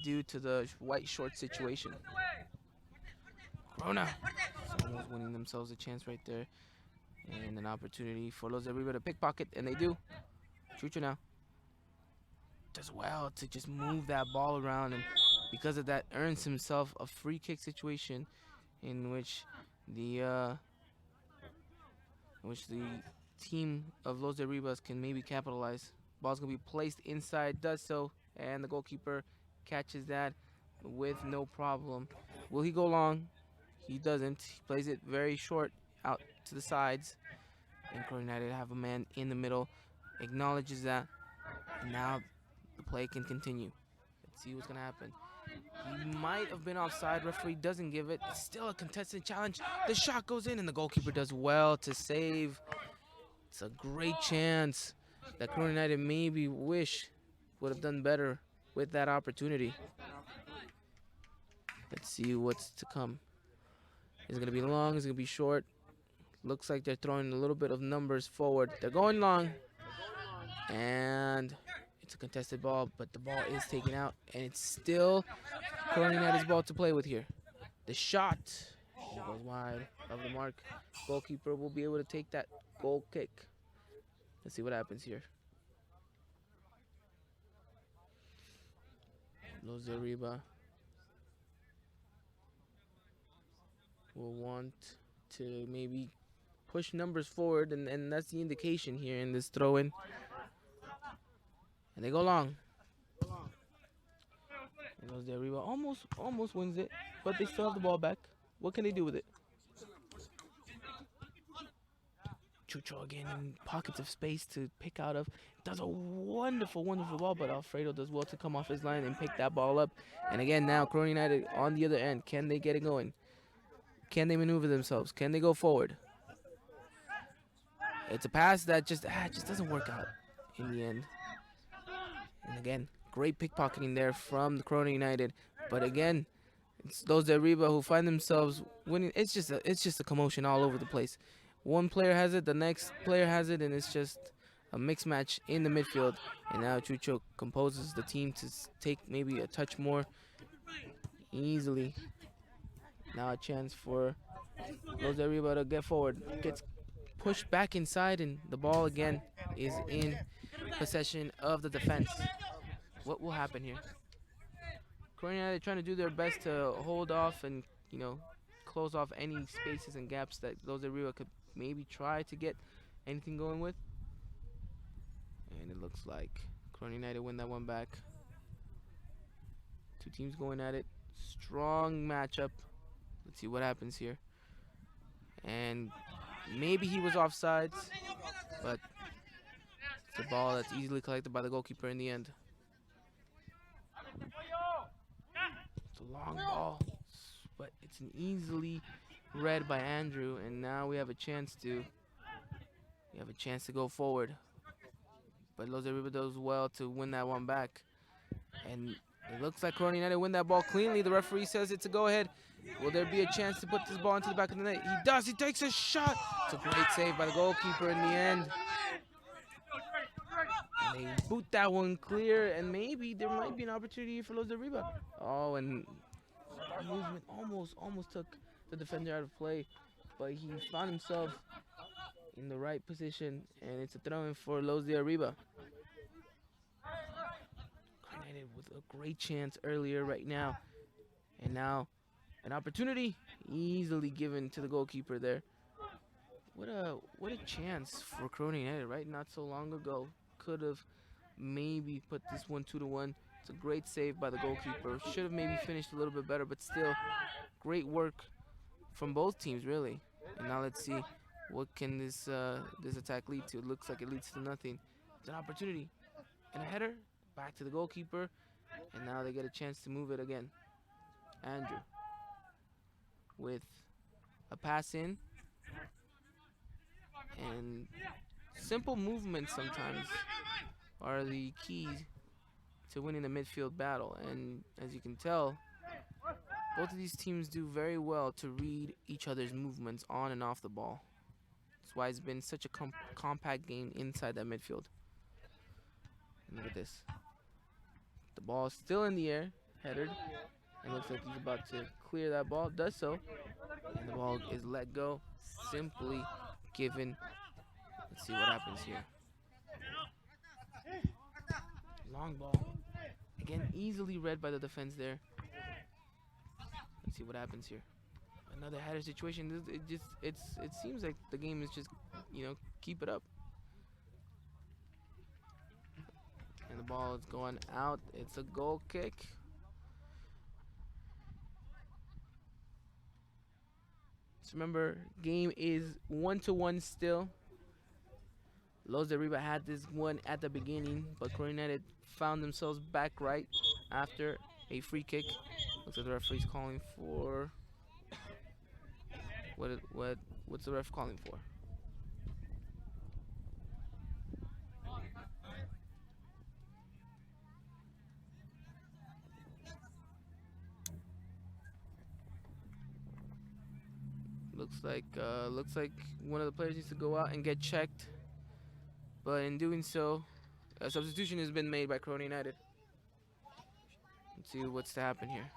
due to the white short situation. Corona almost winning themselves a chance right there, and an opportunity for Los Arriba to pickpocket, and they do. Chucho now does well to just move that ball around, and because of that earns himself a free kick situation in which the team of Los Arribas can maybe capitalize. Ball's gonna be placed inside, does so, and the goalkeeper catches that with no problem. Will he go long? He doesn't. He plays it very short out to the sides, and Corona United have a man in the middle, acknowledges that, and now the play can continue. Let's see what's gonna happen. He might have been offside. Referee doesn't give it. It's still a contested challenge. The shot goes in, and the goalkeeper does well to save. It's a great chance that Corona United maybe wish would have done better with that opportunity. Let's see what's to come. Is it gonna be long? Is it gonna be short? Looks like they're throwing a little bit of numbers forward. They're going long, and it's a contested ball, but the ball is taken out, and it's still Corona United's ball to play with here. The shot goes wide of the mark. Goalkeeper will be able to take that goal kick. Let's see what happens here. Los Arriba will want to maybe push numbers forward, and that's the indication here in this throw-in. And they go long. And Los Arriba almost wins it, but they still have the ball back. What can they do with it? Chucho again in pockets of space to pick out of. Does a wonderful ball, but Alfredo does well to come off his line and pick that ball up. And again, now Corona United on the other end. Can they get it going? Can they maneuver themselves? Can they go forward? It's a pass that just doesn't work out in the end. And again, great pickpocketing there from the Corona United. But again, it's those Arriba who find themselves winning. It's just a commotion all over the place. One player has it, the next player has it, and it's just a mixed match in the midfield. And now Chucho composes the team to take maybe a touch more easily. Now a chance for Los Arriba to get forward. Gets pushed back inside, and the ball again is in possession of the defense. What will happen here? Corona United trying to do their best to hold off and, close off any spaces and gaps that Los Arriba could maybe try to get anything going with. And it looks like Corona United win that one back. Two teams going at it. Strong matchup. Let's see what happens here. And maybe he was offsides, but it's a ball that's easily collected by the goalkeeper in the end. It's a long ball, but it's an easily read by Andrew, and now we have a chance to go forward. But Los Arriba does well to win that one back. And it looks like Corona United win that ball cleanly. The referee says it's a go-ahead. Will there be a chance to put this ball into the back of the net? He does. He takes a shot. It's a great save by the goalkeeper in the end. And They boot that one clear, and maybe there might be an opportunity for Los de Arriba. Oh, and movement almost took the defender out of play, but he found himself in the right position, and it's a throw-in for Los de Arriba. Grenaded with a great chance earlier right now, and now an opportunity easily given to the goalkeeper there. What a chance for Corona United, right? Not so long ago, could have maybe put this one 2-1. It's a great save by the goalkeeper. Should have maybe finished a little bit better, but still, great work from both teams, really. And now let's see what can this attack lead to. It looks like it leads to nothing. It's an opportunity and a header back to the goalkeeper, and now they get a chance to move it again. Andrew with a pass in, and simple movements sometimes are the key to winning the midfield battle. And as you can tell, both of these teams do very well to read each other's movements on and off the ball. That's why it's been such a compact game inside that midfield. And look at this. The ball is still in the air, headed. It looks like he's about to clear that ball. Does so. And the ball is let go. Simply given. Let's see what happens here. Long ball. Again, easily read by the defense there. Let's see what happens here. Another header situation. It seems like the game is just, keep it up. And the ball is going out. It's a goal kick. Just remember, game is 1-1 still. Los de Arriba had this one at the beginning, but Corona United found themselves back right after a free kick. Looks like the referee's calling for. What's the ref calling for? Looks like one of the players needs to go out and get checked. But in doing so, a substitution has been made by Corona United. Let's see what's to happen here.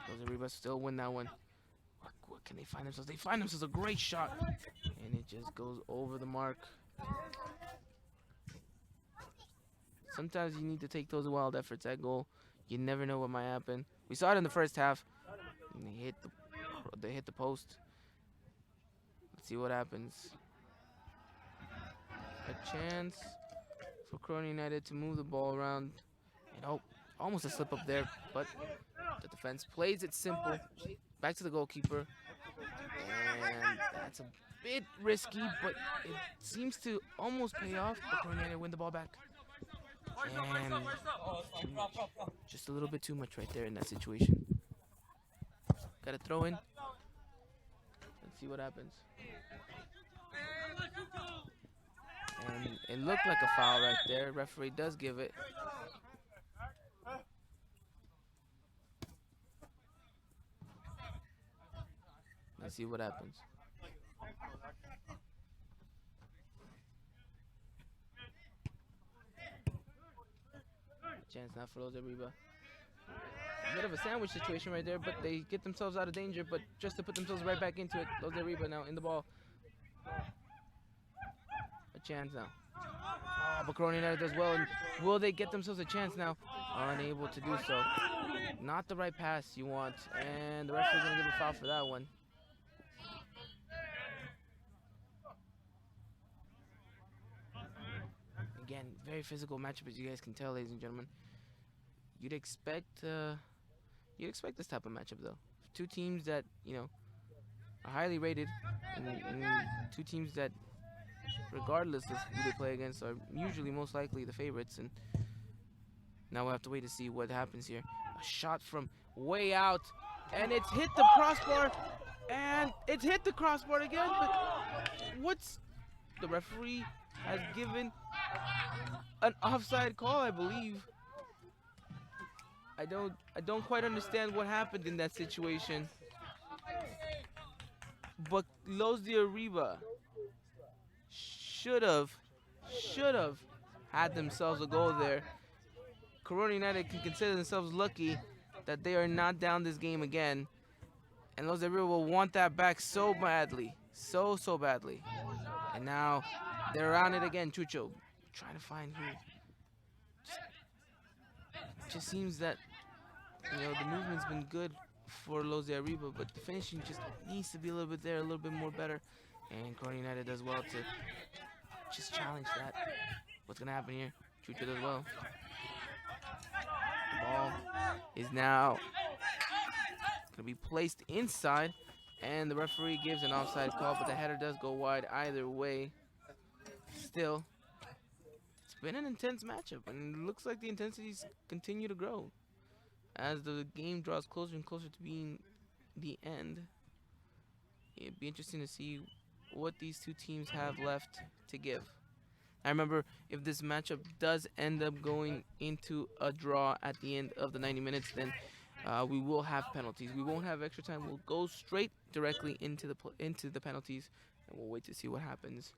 Los Arriba still win that one. What can they find themselves? They find themselves a great shot, and it just goes over the mark. Sometimes you need to take those wild efforts at goal. You never know what might happen. We saw it in the first half. And they hit the post. Let's see what happens. A chance for Corona United to move the ball around. And almost a slip up there, but the defense plays it simple. Back to the goalkeeper. And that's a bit risky, but it seems to almost pay off. But Corona United win the ball back. And just a little bit too much right there in that situation. Got to throw in. Let's see what happens. And it looked like a foul right there. Referee does give it. Let's see what happens. Chance now for Los Arriba. A bit of a sandwich situation right there, but they get themselves out of danger, but just to put themselves right back into it. Los Arriba now in the ball. A chance now. Oh, but Corona United does well. And will they get themselves a chance now? Unable to do so. Not the right pass you want, and the referee's going to give a foul for that one. Again, very physical matchup, as you guys can tell, ladies and gentlemen. You'd expect this type of matchup, though. Two teams that, are highly rated, and two teams that, regardless of who they play against, are usually most likely the favorites. And now we'll have to wait to see what happens here. A shot from way out, and it's hit the crossbar, and it's hit the crossbar again. But the referee has given an offside call, I believe. I don't quite understand what happened in that situation. But Los de Arriba should have should have had themselves a goal there. Corona United can consider themselves lucky that they are not down this game again. And Los Arriba will want that back so badly. So badly. And now they're on it again. Chucho trying to find who. Just seems that, the movement's been good for Los Arriba, but the finishing just needs to be a little bit there, a little bit more better. And Corona United does well to just challenge that. What's going to happen here? Chucho does well. The ball is now going to be placed inside, and the referee gives an offside call, but the header does go wide either way. Still, it's been an intense matchup, and it looks like the intensities continue to grow as the game draws closer and closer to being the end. It'd be interesting to see what these two teams have left to give. I remember, if this matchup does end up going into a draw at the end of the 90 minutes, then we will have penalties. We won't have extra time. We'll go straight directly into the penalties, and we'll wait to see what happens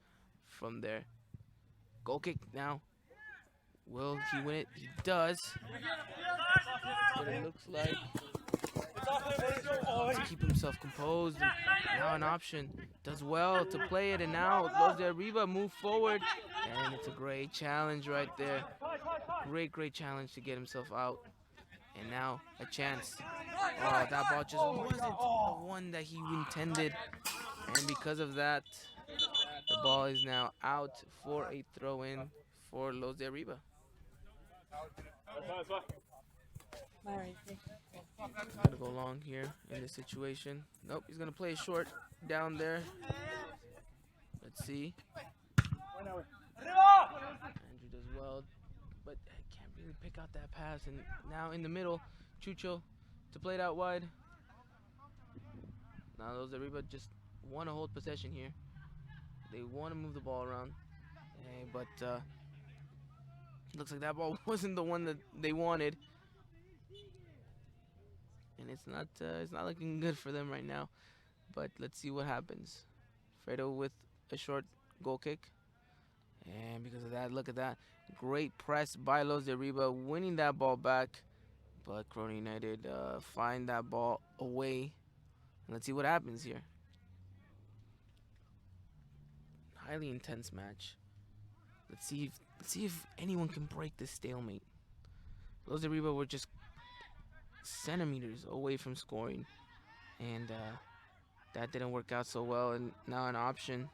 from there. Goal kick now. Will he win it? He does. But it looks like to keep himself composed. And now an option. Does well to play it, and now Los Arriba move forward. And it's a great challenge right there. Great challenge to get himself out. And now a chance. Oh, that ball just wasn't the one that he intended. And because of that, the ball is now out for a throw-in for Los Arriba. Gonna go long here in this situation. Nope, he's gonna play short down there. Let's see. Andrew does well, but can't really pick out that pass. And now in the middle, Chucho to play it out wide. Now Los Arriba just want to hold possession here. They want to move the ball around, but looks like that ball wasn't the one that they wanted. And it's not looking good for them right now. But let's see what happens. Fredo with a short goal kick. And because of that, look at that. Great press by Los Arriba, winning that ball back. But Corona United find that ball away. Let's see what happens here. Highly intense match. Let's see if anyone can break this stalemate. Los Arriba were just centimeters away from scoring, and that didn't work out so well. And now an option.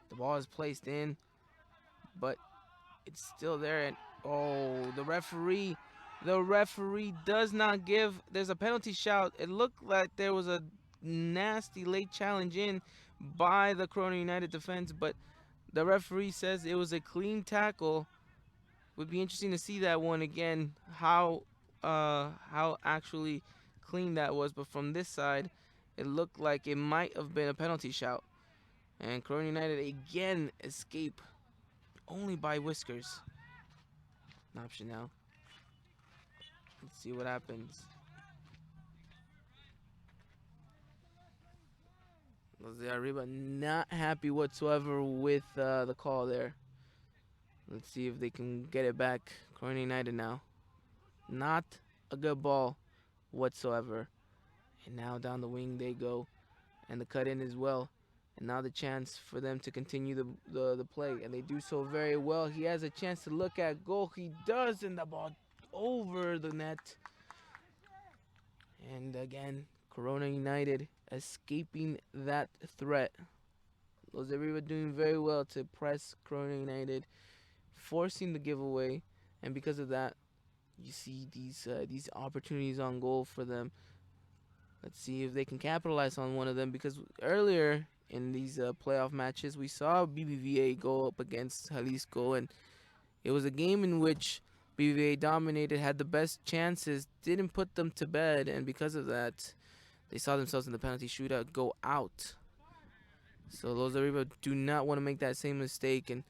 The ball is placed in, but it's still there. And oh, the referee does not give. There's a penalty shout. It looked like there was a nasty late challenge in by the Corona United defense, but the referee says it was a clean tackle. Would be interesting to see that one again, how actually clean that was. But from this side, it looked like it might have been a penalty shout. And Corona United again escape only by whiskers. An option now. Let's see what happens. Los Arriba not happy whatsoever with the call there. Let's see if they can get it back. Corona United now. Not a good ball whatsoever. And now down the wing they go. And the cut in as well. And now the chance for them to continue the play. And they do so very well. He has a chance to look at goal. He does, and the ball over the net. And again, Corona United escaping that threat. Los Arriba doing very well to press Corona United, forcing the giveaway. And because of that, you see these opportunities on goal for them. Let's see if they can capitalize on one of them, because earlier in these playoff matches, we saw BBVA go up against Jalisco, and it was a game in which BBVA dominated, had the best chances, didn't put them to bed, and because of that, they saw themselves in the penalty shootout go out. So Los Arriba do not want to make that same mistake, and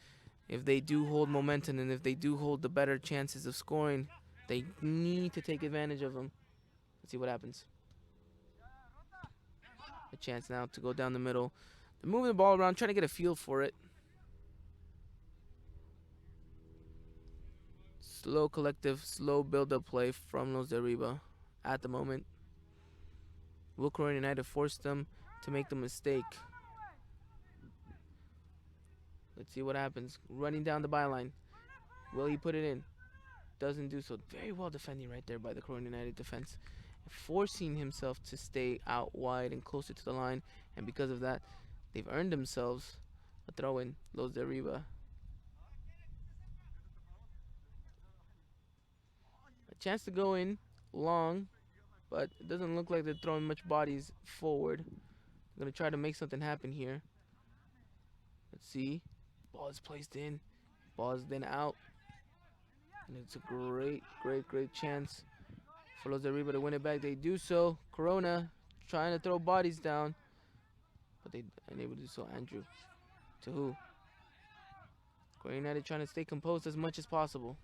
if they do hold momentum and if they do hold the better chances of scoring, they need to take advantage of them. Let's see what happens. A chance now to go down the middle. They're moving the ball around, trying to get a feel for it. Slow collective, slow build-up play from Los de Arriba at the moment. Will Corona United force them to make the mistake? Let's see what happens. Running down the byline. Will he put it in? Doesn't do so. Very well defending right there by the Corona United defense. Forcing himself to stay out wide and closer to the line. And because of that, they've earned themselves a throw-in. Los de Arriba. A chance to go in long, but it doesn't look like they're throwing much bodies forward. They're going to try to make something happen here. Let's see. Ball is placed in. Ball is then out. And it's a great, great, great chance for Los de Arriba to win it back. They do so. Corona trying to throw bodies down, but they unable to do so. Andrew to who? Corona United trying to stay composed as much as possible.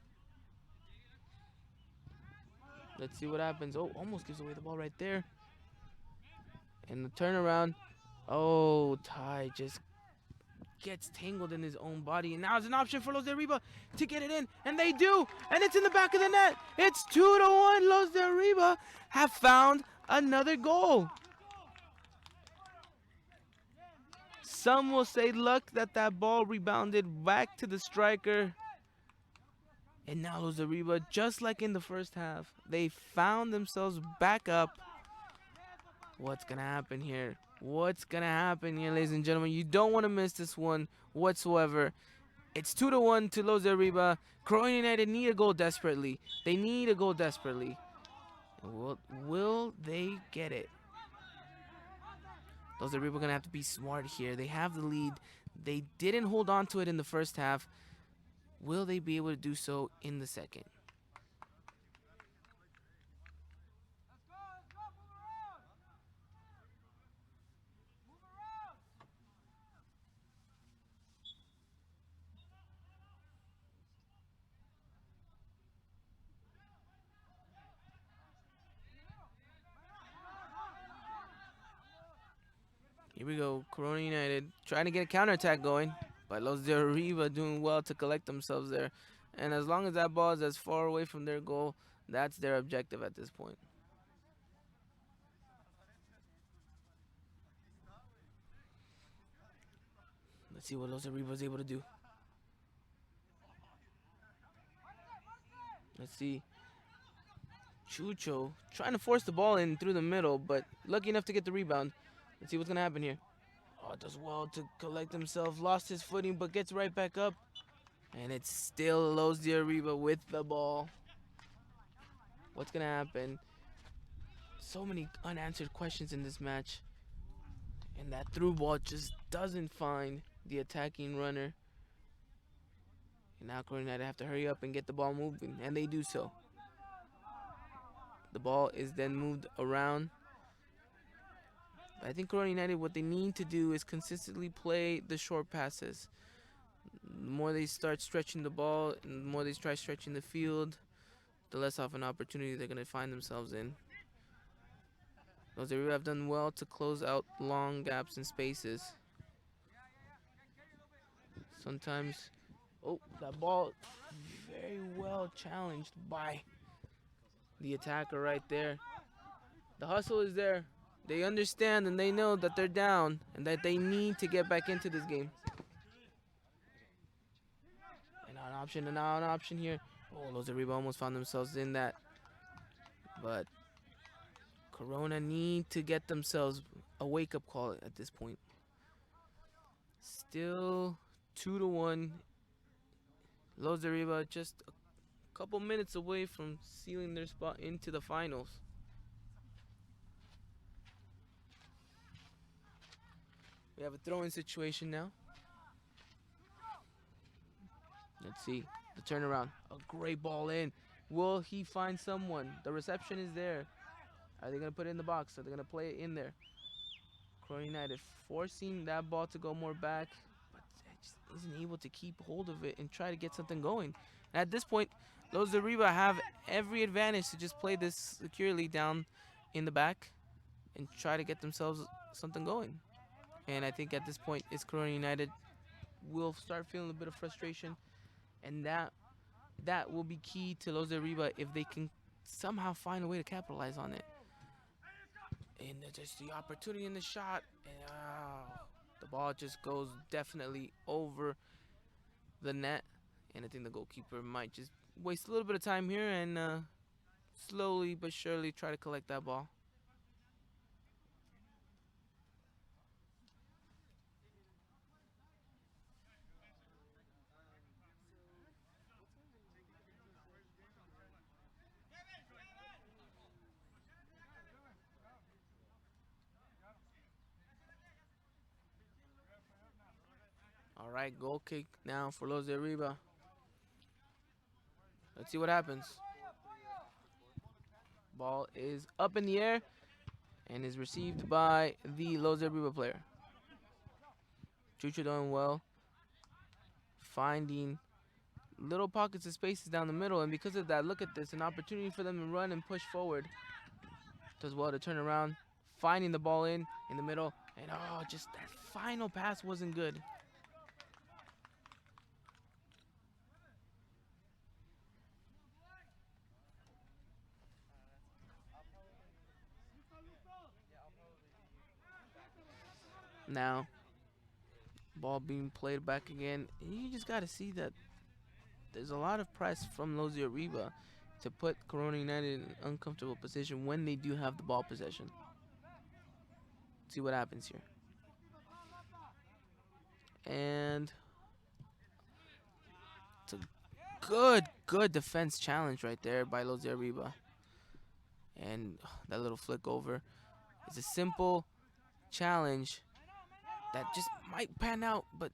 Let's see what happens. Oh, almost gives away the ball right there. And the turnaround. Oh, Ty just gets tangled in his own body. And now it's an option for Los de Arriba to get it in. And they do. And it's in the back of the net. It's 2-1. Los de Arriba have found another goal. Some will say luck that that ball rebounded back to the striker. And now Los de Arriba, just like in the first half, they found themselves back up. What's going to happen here? What's going to happen here, ladies and gentlemen? You don't want to miss this one whatsoever. It's 2-1 to Los de Arriba. Corona United need a goal desperately. They need a goal desperately. Will they get it? Los de Arriba are going to have to be smart here. They have the lead. They didn't hold on to it in the first half. Will they be able to do so in the second? Here we go. Corona United trying to get a counterattack going. But Los de Arriba doing well to collect themselves there. And as long as that ball is as far away from their goal, that's their objective at this point. Let's see what Los de Arriba is able to do. Let's see. Chucho trying to force the ball in through the middle, but lucky enough to get the rebound. Let's see what's going to happen here. Oh, does well to collect himself. Lost his footing, but gets right back up. And it's still Los de Arriba with the ball. What's going to happen? So many unanswered questions in this match. And that through ball just doesn't find the attacking runner. And now Corona United have to hurry up and get the ball moving. And they do so. The ball is then moved around. I think Corona United, what they need to do is consistently play the short passes. The more they start stretching the ball, and the more they try stretching the field, the less of an opportunity they're going to find themselves in. Those that have done well to close out long gaps and spaces. Sometimes, oh, that ball very well challenged by the attacker right there. The hustle is there. They understand and they know that they're down and that they need to get back into this game. And now an option here. Oh, Los de Arriba almost found themselves in that. But Corona need to get themselves a wake-up call at this point. Still 2-1. Los de Arriba just a couple minutes away from sealing their spot into the finals. We have a throw-in situation now. Let's see the turnaround. A great ball in. Will he find someone? The reception is there. Are they going to put it in the box? Are they going to play it in there? Corona United forcing that ball to go more back, but just isn't able to keep hold of it and try to get something going. And at this point, Los de Arriba have every advantage to just play this securely down in the back and try to get themselves something going. And I think at this point, it's Corona United will start feeling a bit of frustration, and that that will be key to Los Arriba if they can somehow find a way to capitalize on it. And just the opportunity in the shot, and the ball just goes definitely over the net. And I think the goalkeeper might just waste a little bit of time here and slowly but surely try to collect that ball. All right, goal kick now for Los de Arriba. Let's see what happens. Ball is up in the air and is received by the Los de Arriba player. Chucho doing well, finding little pockets of spaces down the middle, and because of that, look at this, an opportunity for them to run and push forward. Does well to turn around, finding the ball in the middle, and just that final pass wasn't good. Now, ball being played back again. You just got to see that there's a lot of press from Los de Arriba to put Corona United in an uncomfortable position when they do have the ball possession. See what happens here. And it's a good defense challenge right there by Los de Arriba. And that little flick over. It's a simple challenge that just might pan out, but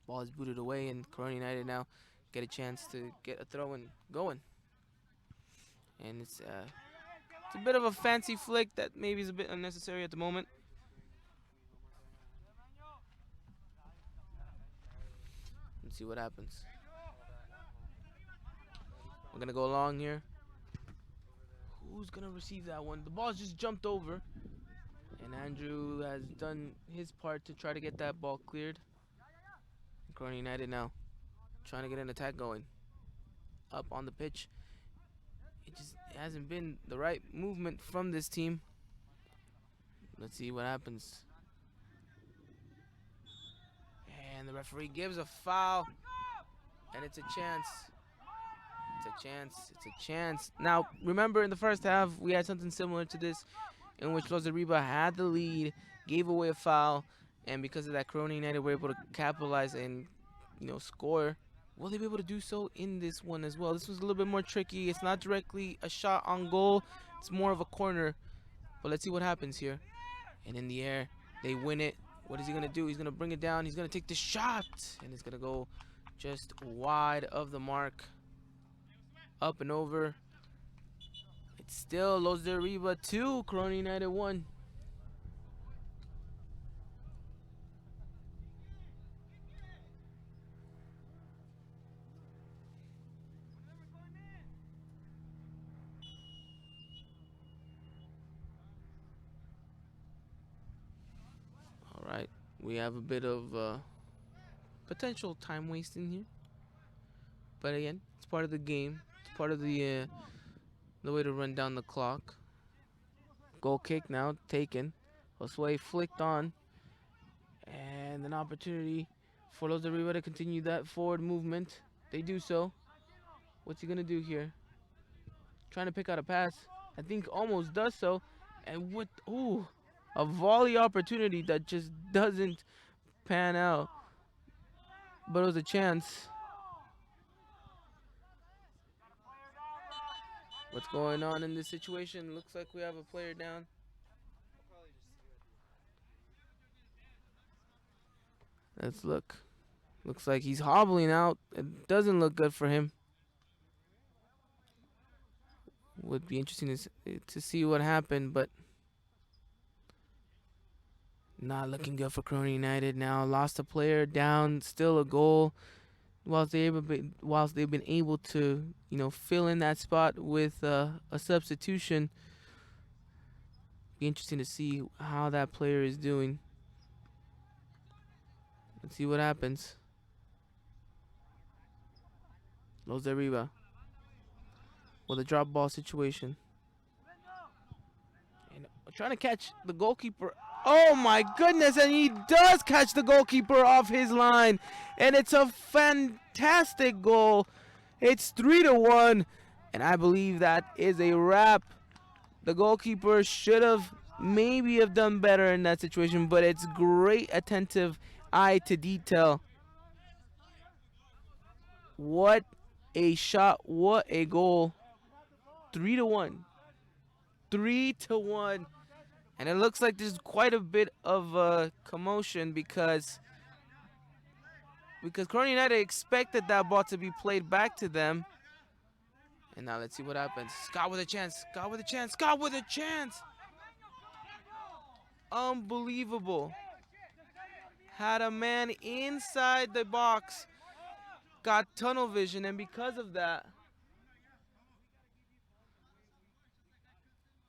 ball is booted away, and Corona United now get a chance to get a throw and going. And it's a bit of a fancy flick that maybe is a bit unnecessary at the moment. Let's see what happens. We're gonna go along here. Who's gonna receive that one? The ball's just jumped over, and Andrew has done his part to try to get that ball cleared. Corona United now trying to get an attack going up on the pitch. It just hasn't been the right movement from this team. Let's see what happens. And the referee gives a foul, and it's a chance. It's a chance. It's a chance. Now, remember in the first half, we had something similar to this in which Los Arriba had the lead, gave away a foul, and because of that, Corona United were able to capitalize and, score. Will they be able to do so in this one as well? This was a little bit more tricky. It's not directly a shot on goal. It's more of a corner. But let's see what happens here. And in the air, they win it. What is he going to do? He's going to bring it down. He's going to take the shot. And it's going to go just wide of the mark. Up and over. It's still Los de Arriba 2, Corona United 1. All right, we have a bit of potential time wasting here. But again, it's part of the game. It's part of the way to run down the clock. Goal kick now taken. Josue flicked on. And an opportunity for Los de Arriba to continue that forward movement. They do so. What's he going to do here? Trying to pick out a pass. I think almost does so. And with, a volley opportunity that just doesn't pan out. But it was a chance. What's going on in this situation? Looks like we have a player down. Let's look. Looks like he's hobbling out. It doesn't look good for him. Would be interesting to see what happened, but not looking good for Corona United now. Lost a player, down, still a goal. Whilst they've been able to, fill in that spot with a substitution. Be interesting to see how that player is doing. Let's see what happens. Los Arriba with a drop ball situation. And trying to catch the goalkeeper. Oh my goodness, and he does catch the goalkeeper off his line. And it's a fantastic goal. It's 3-1. And I believe that is a wrap. The goalkeeper should have maybe have done better in that situation, but it's great attentive eye to detail. What a shot, what a goal. 3-1. 3-1. And it looks like there's quite a bit of commotion because Corona United expected that ball to be played back to them. And now let's see what happens. Scott with a chance. Scott with a chance. Scott with a chance. Unbelievable. Had a man inside the box. Got tunnel vision, and because of that,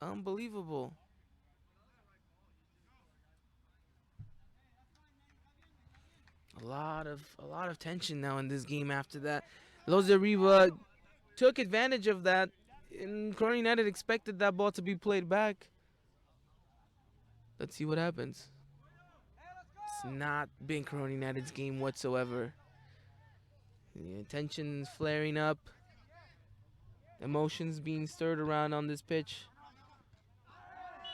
unbelievable. A lot of tension now in this game after that. Los Arriba took advantage of that, and Corona United expected that ball to be played back. Let's see what happens. It's not been Corona United's game whatsoever. The tensions flaring up. Emotions being stirred around on this pitch.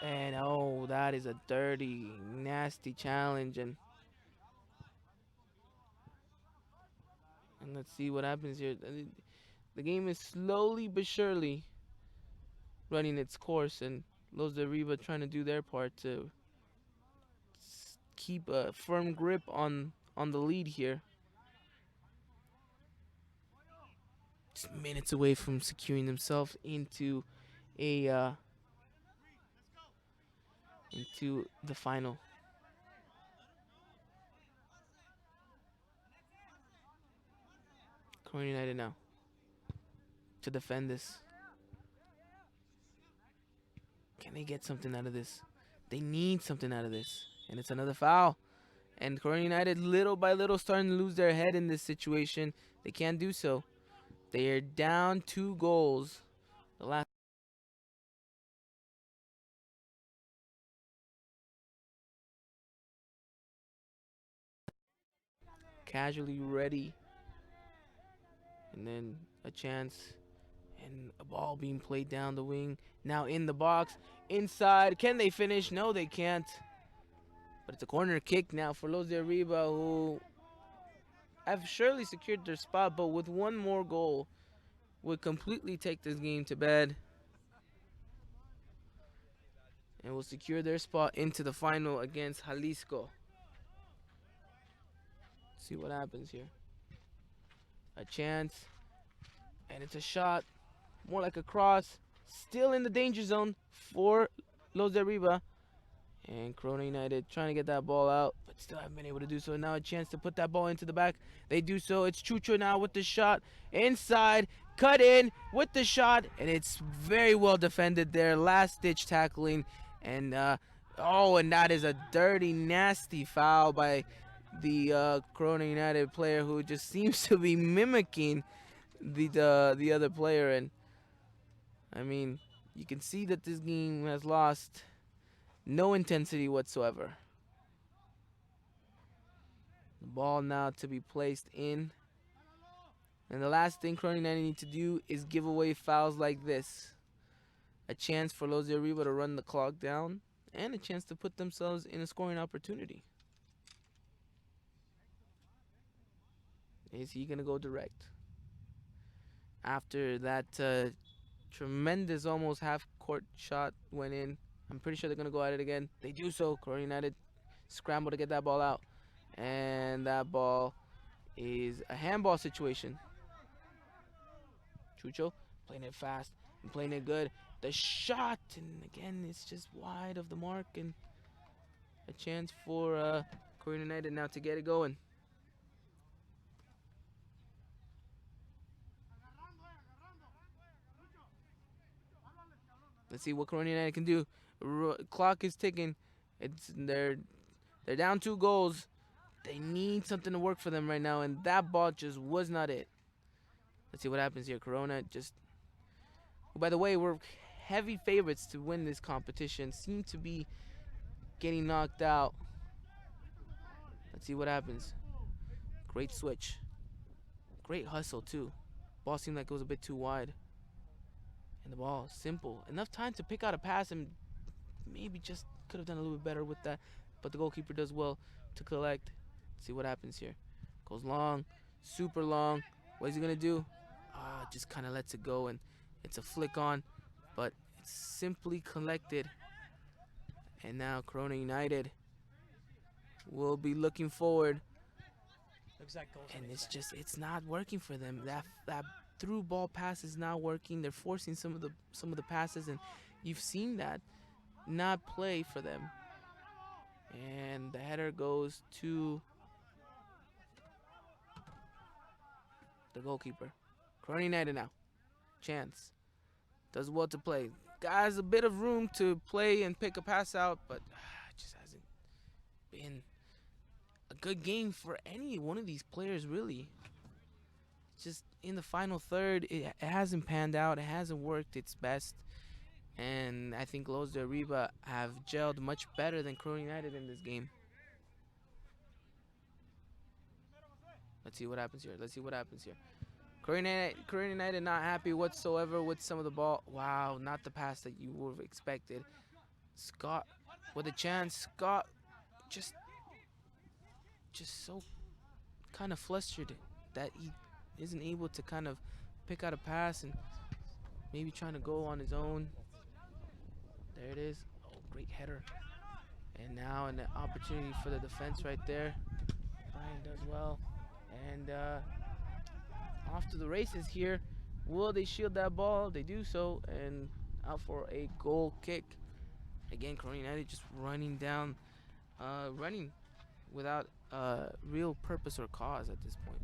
And oh, that is a dirty, nasty challenge. And let's see what happens here. The game is slowly but surely running its course, and Los Arriba trying to do their part to keep a firm grip on the lead here. Just minutes away from securing themselves into a into the final. Corona United now to defend this. Can they get something out of this? They need something out of this. And it's another foul. And Corona United, little by little, starting to lose their head in this situation. They can't do so. They are down 2 goals. The last casually ready. And then a chance. And a ball being played down the wing. Now in the box. Inside. Can they finish? No, they can't. But it's a corner kick now for Los de Arriba, who have surely secured their spot, but with one more goal would completely take this game to bed and will secure their spot into the final against Jalisco. See what happens here. A chance, and it's a shot, more like a cross, still in the danger zone for Los de Arriba. And Corona United trying to get that ball out, but still haven't been able to do so. Now a chance to put that ball into the back. They do so. It's Chucho now with the shot. Inside, cut in with the shot. And it's very well defended there. Last-ditch tackling. And, and that is a dirty, nasty foul by the Corona United player, who just seems to be mimicking the other player. And, I mean, you can see that this game has lost no intensity whatsoever. The ball now to be placed in. And the last thing Corona United need to do is give away fouls like this. A chance for Los de Arriba to run the clock down, and a chance to put themselves in a scoring opportunity. Is he going to go direct? After that tremendous almost half-court shot went in, I'm pretty sure they're going to go at it again. They do so. Corona United scramble to get that ball out. And that ball is a handball situation. Chucho playing it fast and playing it good. The shot, and again, it's just wide of the mark. And a chance for Corona United now to get it going. Let's see what Corona United can do. Clock is ticking. They're down 2 goals. They need something to work for them right now, and that ball just was not it. Let's see what happens here. Corona just. Oh, by the way, we're heavy favorites to win this competition. Seem to be getting knocked out. Let's see what happens. Great switch. Great hustle too. Ball seemed like it was a bit too wide. And the ball, simple. Enough time to pick out a pass and maybe just could have done a little bit better with that. But the goalkeeper does well to collect. Let's see what happens here. Goes long, super long. What is he gonna do? Just kind of lets it go, and it's a flick on, but it's simply collected. And now Corona United will be looking forward. And it's not working for them. That through ball pass is not working. They're forcing some of the passes, and you've seen that not play for them. And the header goes to the goalkeeper. Corona United now. Chance. Does well to play. Has a bit of room to play and pick a pass out, but it just hasn't been a good game for any one of these players, really. Just in the final third, it hasn't panned out. It hasn't worked its best. And I think Los de Arriba have gelled much better than Corona United in this game. Let's see what happens here. Corona United not happy whatsoever with some of the ball. Wow, not the pass that you would have expected. Scott with a chance. Scott just so kind of flustered that he isn't able to kind of pick out a pass and maybe trying to go on his own. There it is. Oh, great header. And now an opportunity for the defense right there. Brian does well. And off to the races here. Will they shield that ball? They do so. And out for a goal kick. Again, Corona United just running down, running without real purpose or cause at this point.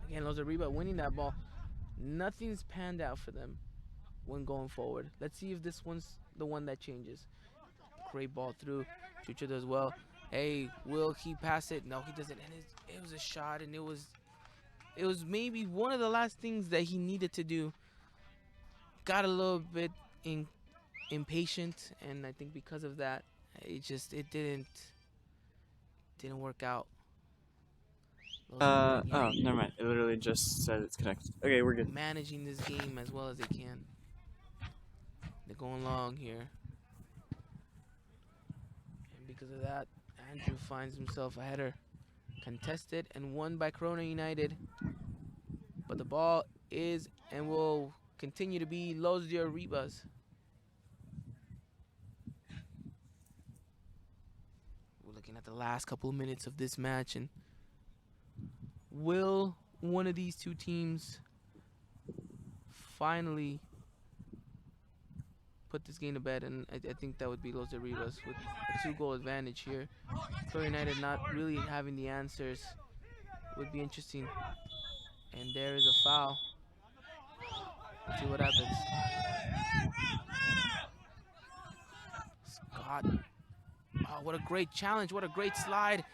Again, Los Arriba winning that ball. Nothing's panned out for them when going forward. Let's see if this one's the one that changes. Great ball through. Chucho does well. Hey, will he pass it? No, he doesn't. And it was a shot, and it was maybe one of the last things that he needed to do. Got a little bit impatient, and I think because of that, it didn't work out. Oh, never mind. It literally just said it's connected. Okay, we're good. Managing this game as well as they can. They're going long here. And because of that, Andrew finds himself a header. Contested and won by Corona United. But the ball is and will continue to be Los de Arriba's. We're looking at the last couple of minutes of this match, and will one of these two teams finally put this game to bed? And I think that would be Los de Arriba's with a 2-goal advantage here. Corona United not really having the answers would be interesting. And there is a foul. Let's see what happens. Scott. Oh, what a great challenge. What a great slide.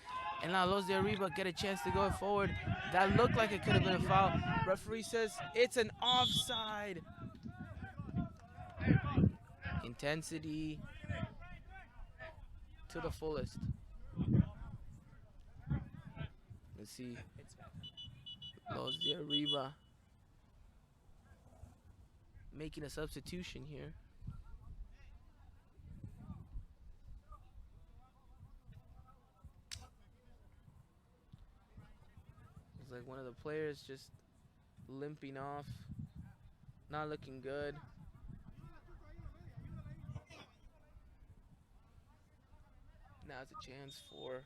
And now Los de Arriba get a chance to go forward. That looked like it could have been a foul. Referee says it's an offside. Intensity to the fullest. Let's see. Los de Arriba making a substitution here. It's like one of the players just limping off, not looking good. Now it's a chance for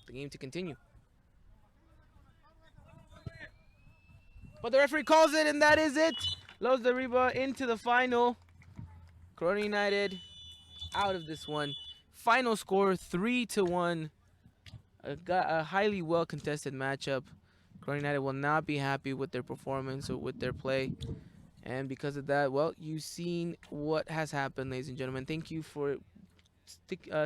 the game to continue. But the referee calls it, and that is it. Los de Arriba into the final. Corona United out of this one. Final score 3-1. A highly well contested matchup. Corona United will not be happy with their performance or with their play. And because of that, well, you've seen what has happened, ladies and gentlemen. Thank you for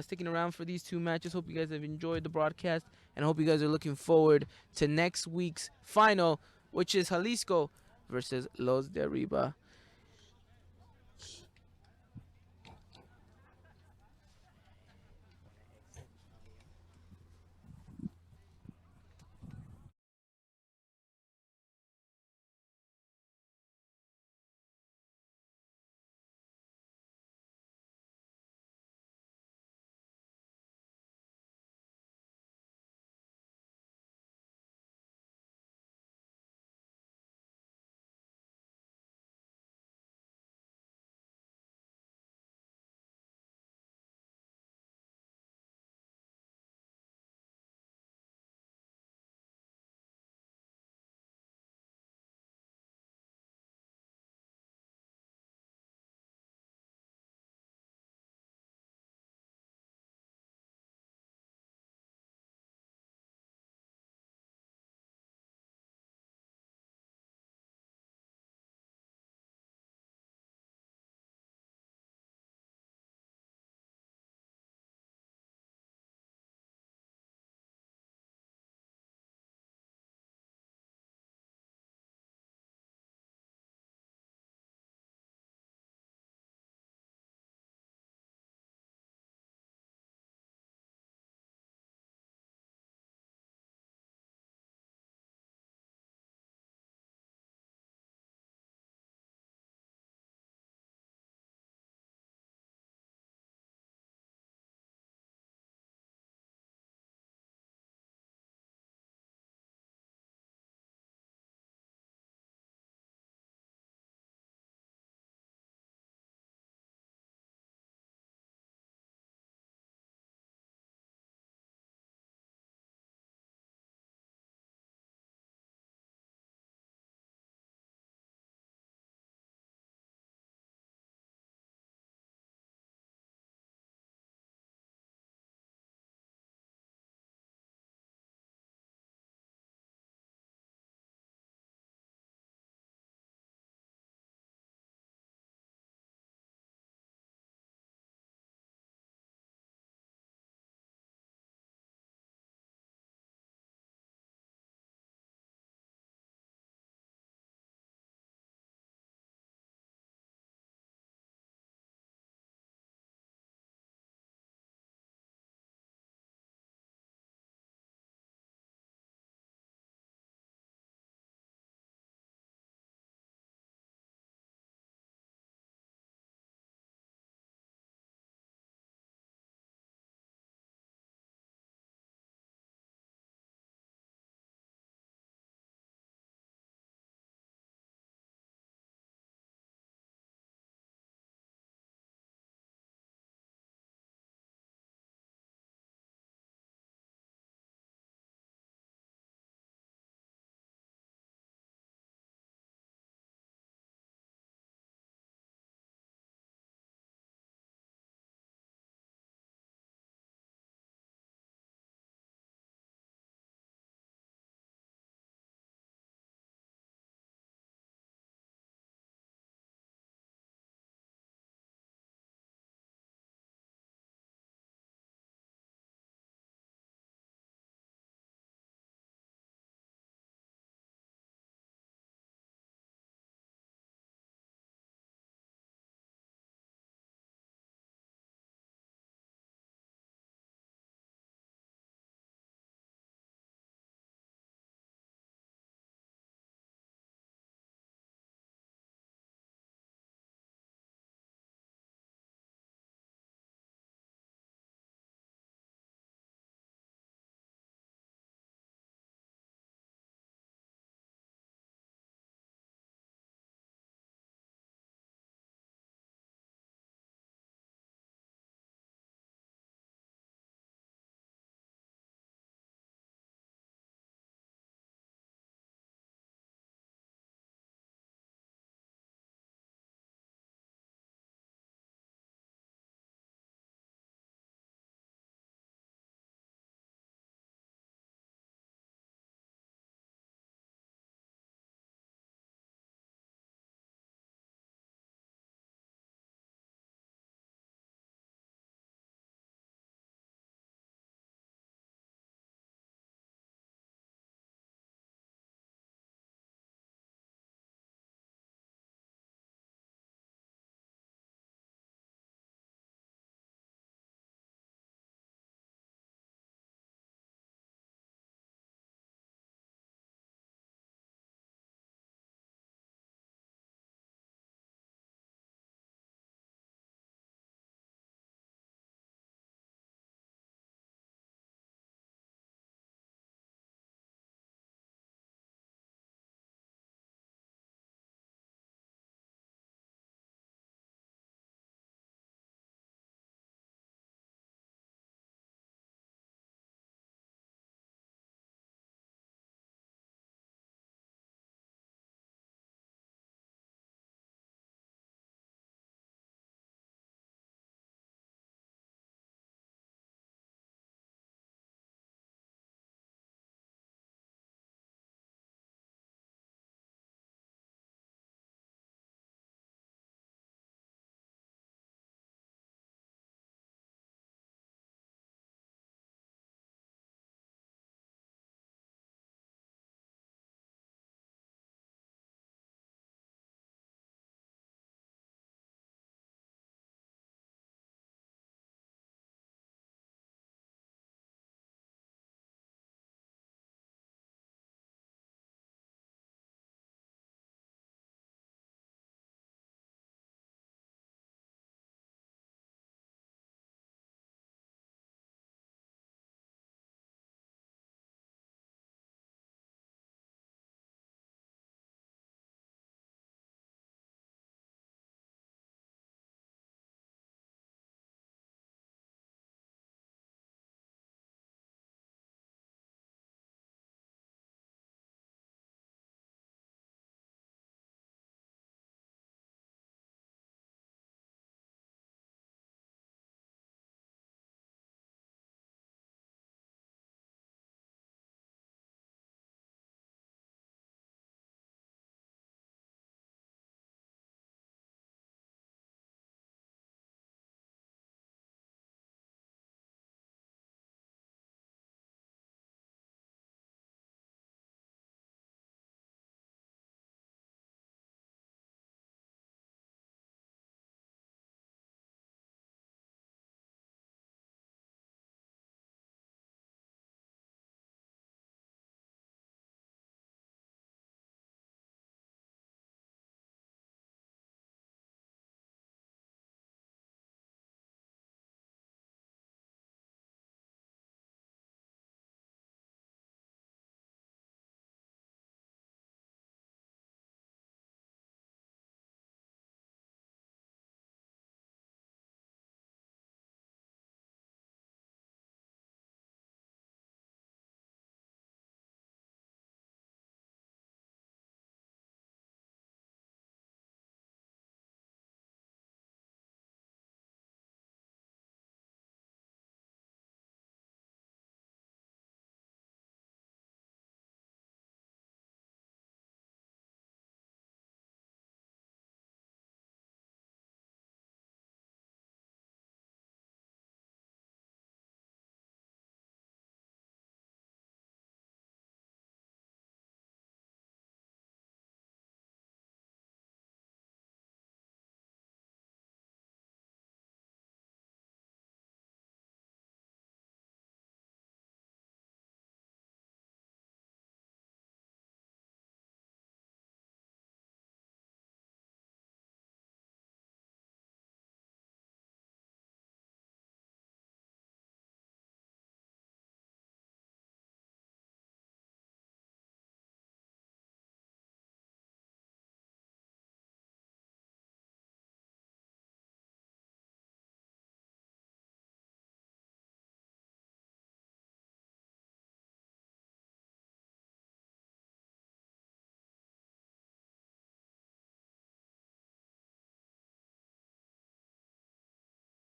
sticking around for these two matches. Hope you guys have enjoyed the broadcast, and I hope you guys are looking forward to next week's final, which is Jalisco versus Los de Arriba.